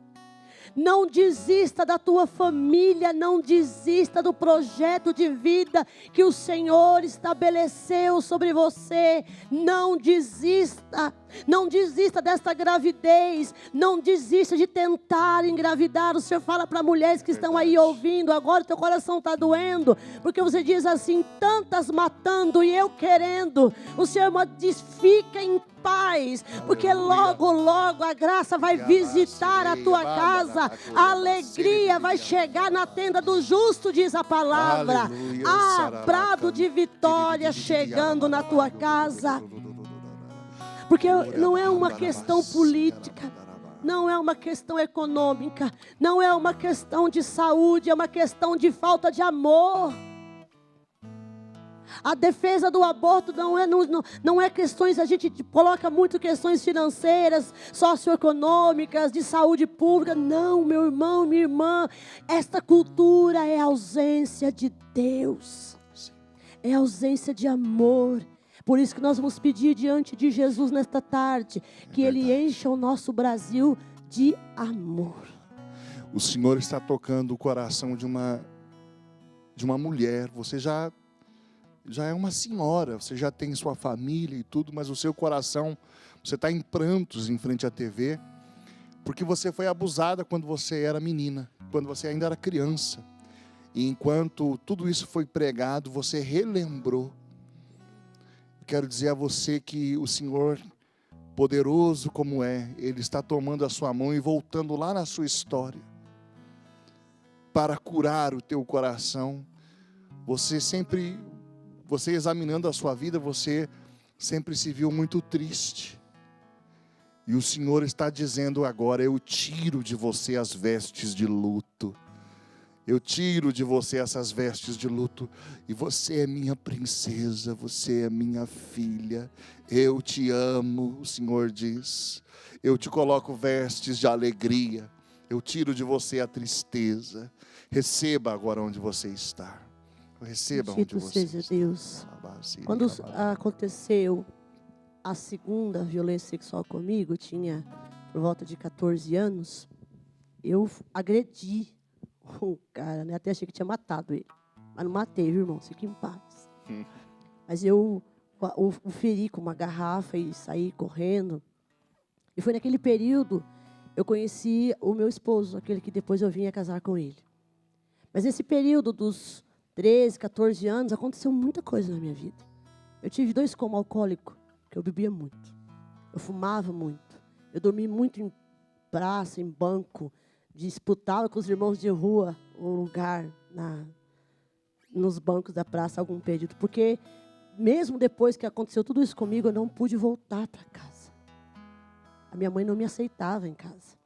Não desista da tua família, não desista do projeto de vida que o Senhor estabeleceu sobre você. Não desista desta gravidez, não desista de tentar engravidar. O Senhor fala para mulheres que estão aí ouvindo, agora teu coração está doendo, porque você diz assim, tantas matando e eu querendo. O Senhor diz, fica em paz, porque logo, logo a graça vai visitar a tua casa, a alegria vai chegar na tenda do justo, diz a palavra. Brado de vitória chegando na tua casa. Porque não é uma questão política, não é uma questão econômica, não é uma questão de saúde, é uma questão de falta de amor. A defesa do aborto não é questões, a gente coloca muito questões financeiras, socioeconômicas, de saúde pública. Não, meu irmão, minha irmã, esta cultura é ausência de Deus, é ausência de amor. Por isso que nós vamos pedir diante de Jesus nesta tarde, que Ele encha o nosso Brasil de amor. O Senhor está tocando o coração de uma mulher. Você já é uma senhora, você já tem sua família e tudo, mas o seu coração, você está em prantos em frente à TV, porque você foi abusada quando você era menina, quando você ainda era criança. E enquanto tudo isso foi pregado, você relembrou. Quero dizer a você que o Senhor, poderoso como é, Ele está tomando a sua mão e voltando lá na sua história, para curar o teu coração. Você examinando a sua vida, você sempre se viu muito triste. E o Senhor está dizendo agora: eu tiro de você as vestes de luto. Eu tiro de você essas vestes de luto. E você é minha princesa, você é minha filha. Eu te amo, o Senhor diz. Eu te coloco vestes de alegria. Eu tiro de você a tristeza. Receba agora onde você está. Receba onde você seja está. Deus. Quando aconteceu a segunda violência sexual comigo, eu tinha por volta de 14 anos, eu agredi o cara, né? Até achei que tinha matado ele. Mas não matei, viu, irmão? Fique em paz. Mas eu o feri com uma garrafa e saí correndo. E foi naquele período eu conheci o meu esposo, aquele que depois eu vinha casar com ele. Mas nesse período dos 13, 14 anos, aconteceu muita coisa na minha vida. Eu tive 2 comas alcoólicos, que eu bebia muito. Eu fumava muito. Eu dormi muito em praça, em banco. Disputava com os irmãos de rua um lugar nos bancos da praça algum período. Porque mesmo depois que aconteceu tudo isso comigo, eu não pude voltar para casa. A minha mãe não me aceitava em casa.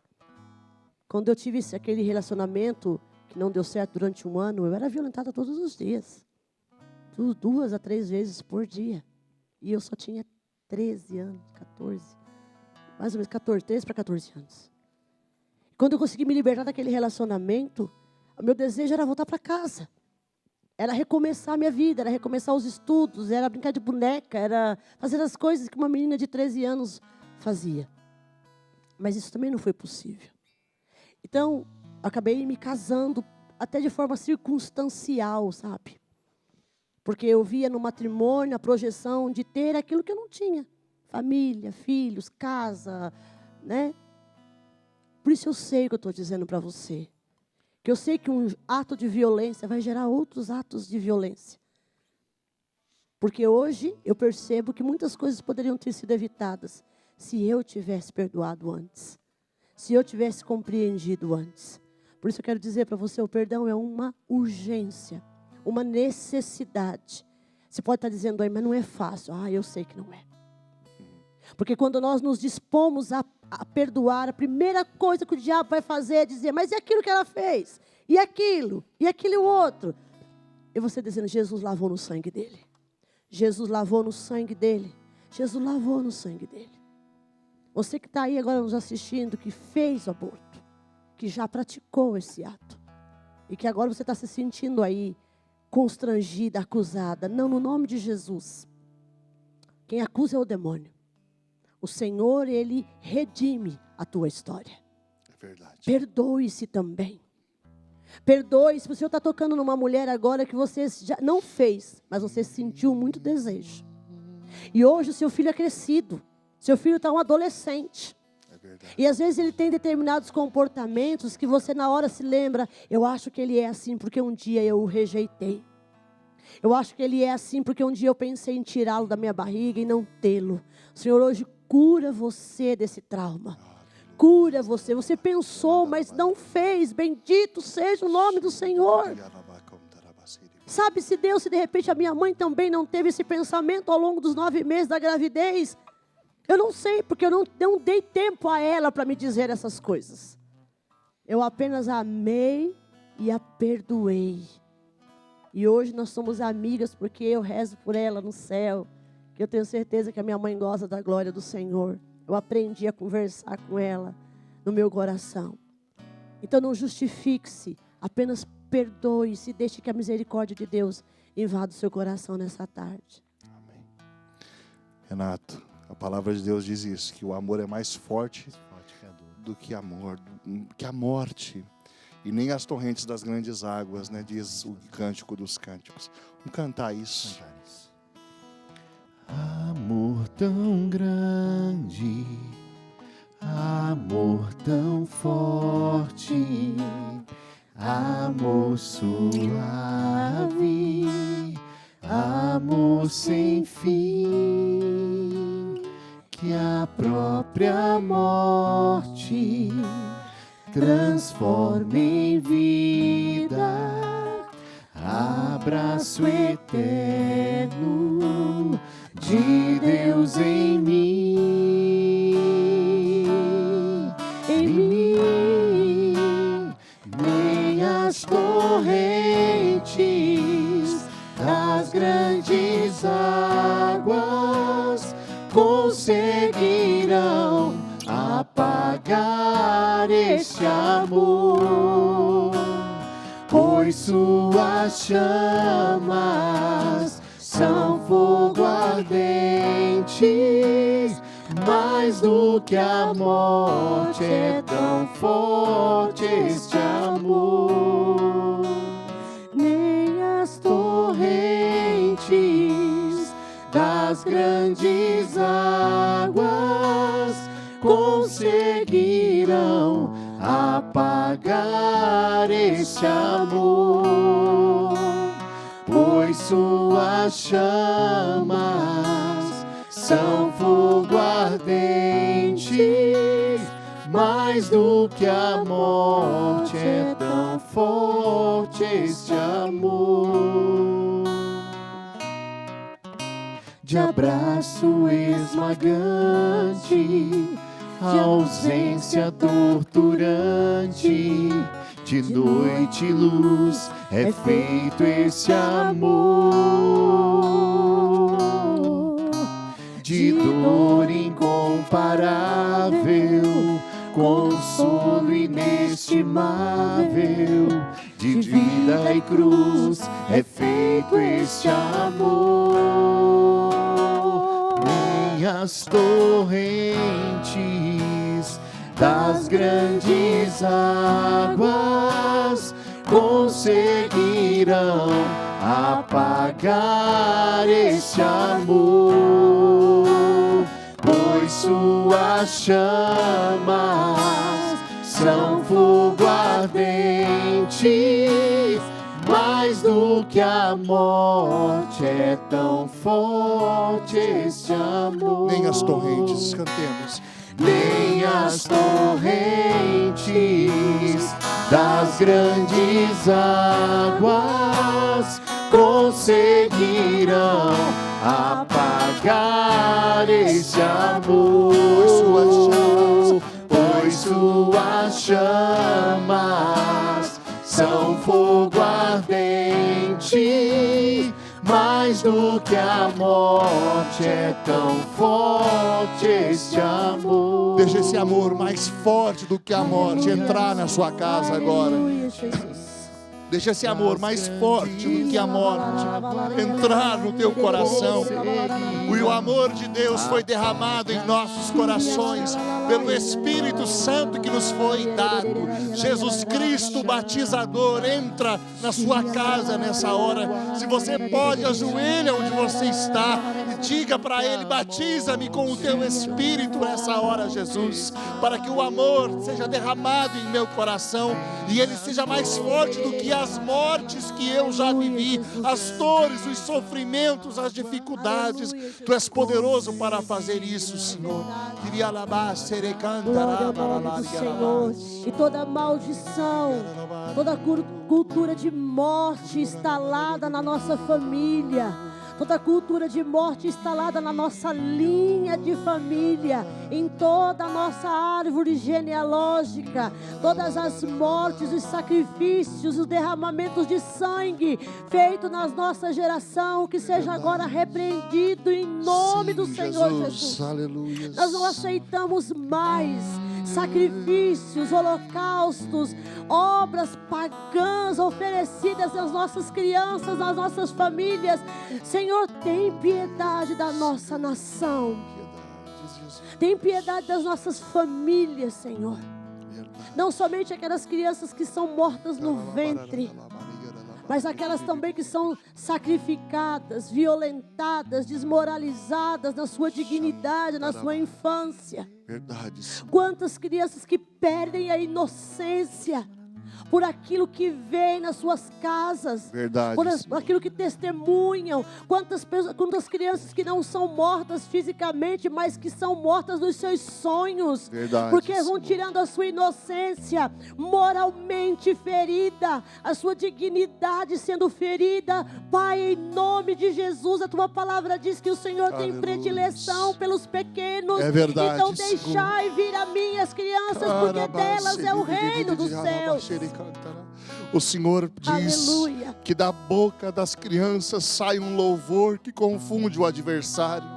Quando eu tive aquele relacionamento que não deu certo durante 1 ano, eu era violentada todos os dias. 2 a 3 vezes por dia. E eu só tinha 13 anos, 14. Mais ou menos 13 para 14 anos. Quando eu consegui me libertar daquele relacionamento, o meu desejo era voltar para casa. Era recomeçar a minha vida, era recomeçar os estudos, era brincar de boneca, era fazer as coisas que uma menina de 13 anos fazia. Mas isso também não foi possível. Então, acabei me casando até de forma circunstancial, sabe? Porque eu via no matrimônio a projeção de ter aquilo que eu não tinha. Família, filhos, casa, né? Por isso eu sei o que eu estou dizendo para você. Que eu sei que um ato de violência vai gerar outros atos de violência. Porque hoje eu percebo que muitas coisas poderiam ter sido evitadas se eu tivesse perdoado antes. Se eu tivesse compreendido antes. Por isso eu quero dizer para você, o perdão é uma urgência, uma necessidade. Você pode estar dizendo aí, mas não é fácil. Eu sei que não é. Porque quando nós nos dispomos a perdoar, a primeira coisa que o diabo vai fazer é dizer, mas e aquilo que ela fez? E aquilo outro? E você dizendo, Jesus lavou no sangue dele. Jesus lavou no sangue dele. Jesus lavou no sangue dele. Você que está aí agora nos assistindo, que fez o aborto, que já praticou esse ato, e que agora você está se sentindo aí constrangida, acusada. Não, no nome de Jesus. Quem acusa é o demônio. O Senhor, Ele redime a tua história. É verdade. Perdoe-se também. Perdoe-se. O Senhor está tocando numa mulher agora que você já não fez, mas você sentiu muito desejo. E hoje o seu filho é crescido. Seu filho está um adolescente. É verdade. E às vezes ele tem determinados comportamentos que você na hora se lembra. Eu acho que ele é assim porque um dia eu o rejeitei. Eu acho que ele é assim porque um dia eu pensei em tirá-lo da minha barriga e não tê-lo. O Senhor hoje cura você desse trauma. Cura você. Você pensou, mas não fez. Bendito seja o nome do Senhor. Sabe, se Deus, se de repente a minha mãe também não teve esse pensamento ao longo dos 9 meses da gravidez, eu não sei, porque eu não dei tempo a ela para me dizer essas coisas. Eu apenas a amei e a perdoei. E hoje nós somos amigas porque eu rezo por ela no céu. Que eu tenho certeza que a minha mãe goza da glória do Senhor. Eu aprendi a conversar com ela no meu coração. Então não justifique-se, apenas perdoe-se e deixe que a misericórdia de Deus invada o seu coração nessa tarde. Amém. Renato, a palavra de Deus diz isso, que o amor é mais forte do que a morte. E nem as torrentes das grandes águas, né? Diz o cântico dos cânticos. Vamos cantar isso. Amor tão grande, amor tão forte, amor suave, amor sem fim, que a própria morte transforma em vida, abraço eterno de Deus em mim, nem as torrentes das grandes águas conseguirão apagar este amor, pois suas chamas são fogo ardente, mais do que a morte é tão forte este amor. Nem as torrentes das grandes águas conseguirão apagar este amor, pois suas chamas são fogo ardente, mais do que a morte é tão forte este amor. De abraço esmagante, ausência torturante, de noite e luz é feito esse amor, de dor incomparável, consolo inestimável, de vida e cruz é feito este amor. Nem as torrentes das grandes águas conseguirão apagar este amor, pois suas chamas são fogo ardente, mais do que a morte é tão forte este amor. Nem as torrentes, cantemos. Nem as torrentes das grandes águas conseguirão apagar este amor, pois suas chamas são fogo ardente, mais do que a morte é tão forte este amor. Deixa esse amor mais forte do que a morte entrar na sua casa agora. Deixa esse amor mais forte do que a morte entrar no teu coração. O amor de Deus foi derramado em nossos corações pelo Espírito Santo que nos foi dado. Jesus Cristo, batizador, entra na sua casa nessa hora. Se você pode, ajoelha onde você está e diga para Ele: batiza-me com o teu Espírito nessa hora, Jesus, para que o amor seja derramado em meu coração e ele seja mais forte do que as mortes que eu já vivi, as dores, os sofrimentos, as dificuldades. Tu és poderoso para fazer isso, Senhor. Glória ao nome do Senhor. E toda maldição, toda cultura de morte instalada na nossa família, toda cultura de morte instalada na nossa linha de família, em toda a nossa árvore genealógica, todas as mortes, os sacrifícios, os derramamentos de sangue feito na nossa geração, que seja agora repreendido em nome do Senhor Jesus. Aleluia. Nós não aceitamos mais sacrifícios, holocaustos, obras pagãs oferecidas às nossas crianças, às nossas famílias. Senhor, tem piedade da nossa nação. Tem piedade das nossas famílias, Senhor. Não somente aquelas crianças que são mortas no ventre, mas aquelas também que são sacrificadas, violentadas, desmoralizadas na sua dignidade, na sua infância. Verdade. Quantas crianças que perdem a inocência por aquilo que vem nas suas casas, Verdade, por aquilo que testemunham. Quantas crianças que não são mortas fisicamente, mas que são mortas nos seus sonhos, Verdade, porque vão Senhor. tirando a sua inocência, moralmente ferida, a sua dignidade sendo ferida. Pai, em nome de Jesus, a tua palavra diz que o Senhor tem Aleluia. predileção pelos pequenos. É verdade, Então Senhor. deixai vir a mim as crianças, porque delas é o reino dos céus. O Senhor diz Aleluia. que da boca das crianças sai um louvor que confunde o adversário.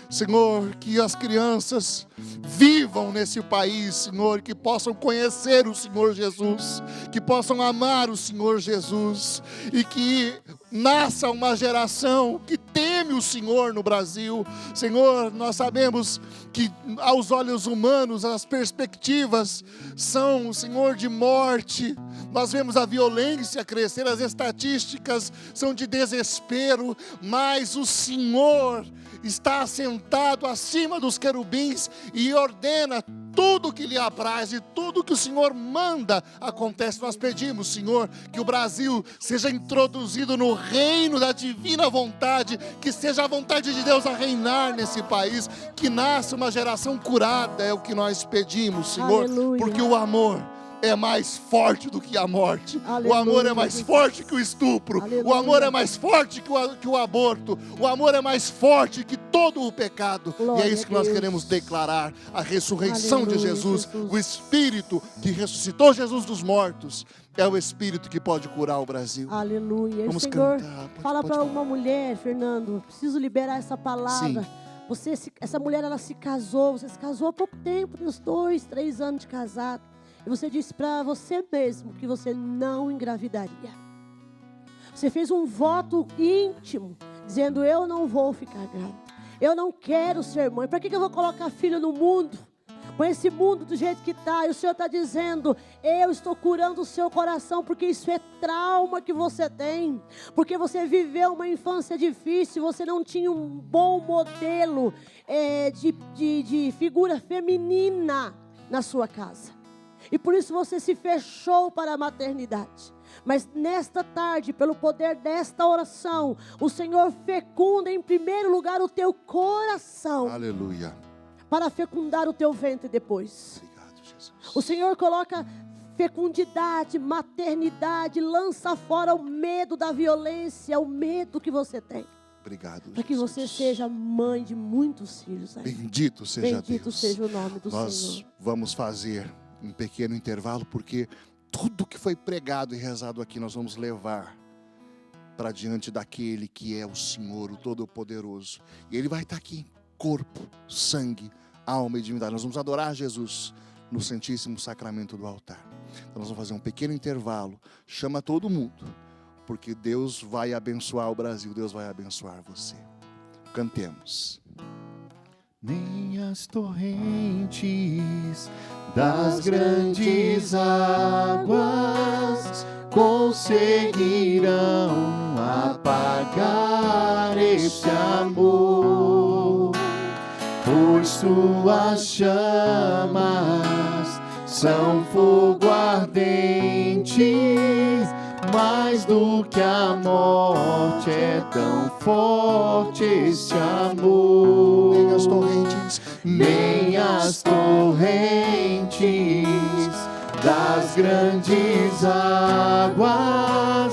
Senhor, que as crianças vivam nesse país, Senhor, que possam conhecer o Senhor Jesus, que possam amar o Senhor Jesus, e que nasça uma geração que teme o Senhor no Brasil. Senhor, nós sabemos que aos olhos humanos as perspectivas são, Senhor, de morte. Nós vemos a violência crescer, as estatísticas são de desespero, mas o Senhor está sentado acima dos querubins e ordena tudo que lhe apraz, e tudo que o Senhor manda acontece. Nós pedimos, Senhor, que o Brasil seja introduzido no reino da divina vontade, que seja a vontade de Deus a reinar nesse país, que nasça uma geração curada, é o que nós pedimos, Senhor. Aleluia. Porque o amor é mais forte do que a morte. Aleluia, o amor é mais Jesus. forte que o estupro. Aleluia. O amor é mais forte que o aborto. O amor é mais forte que todo o pecado. Glória e é isso que a nós Deus. queremos declarar. A ressurreição de Aleluia, Jesus. Jesus. O Espírito que ressuscitou Jesus dos mortos é o Espírito que pode curar o Brasil. Aleluia. Vamos O Senhor cantar. fala Pode para falar. uma mulher, Fernando, eu preciso liberar essa palavra. Essa mulher, ela se casou, você se casou há pouco tempo, tem uns 2, 3 anos de casado. E você disse para você mesmo que você não engravidaria. Você fez um voto íntimo, dizendo: eu não vou ficar grávida. Eu não quero ser mãe. Para que eu vou colocar filho no mundo? Com esse mundo do jeito que está. E o Senhor está dizendo: eu estou curando o seu coração, porque isso é trauma que você tem. Porque você viveu uma infância difícil, você não tinha um bom modelo de figura feminina na sua casa. E por isso você se fechou para a maternidade. Mas nesta tarde, pelo poder desta oração, o Senhor fecunda em primeiro lugar o teu coração, Aleluia. para fecundar o teu ventre depois. Obrigado, Jesus. O Senhor coloca fecundidade, maternidade, lança fora o medo da violência, o medo que você tem. Obrigado, Para que você Jesus. seja mãe de muitos filhos. Bendito seja Bendito Deus. seja o nome do Nós Senhor. vamos fazer um pequeno intervalo, porque tudo que foi pregado e rezado aqui nós vamos levar para diante daquele que é o Senhor, o Todo-Poderoso. E Ele vai estar aqui, corpo, sangue, alma e divindade. Nós vamos adorar Jesus no Santíssimo Sacramento do altar. Então nós vamos fazer um pequeno intervalo. Chama todo mundo, porque Deus vai abençoar o Brasil, Deus vai abençoar você. Cantemos. Nem as torrentes das grandes águas conseguirão apagar esse amor, pois tuas chamas são fogo ardente, mais do que a morte é tão forte esse amor. Nem as torrentes, Nem as torrentes das grandes águas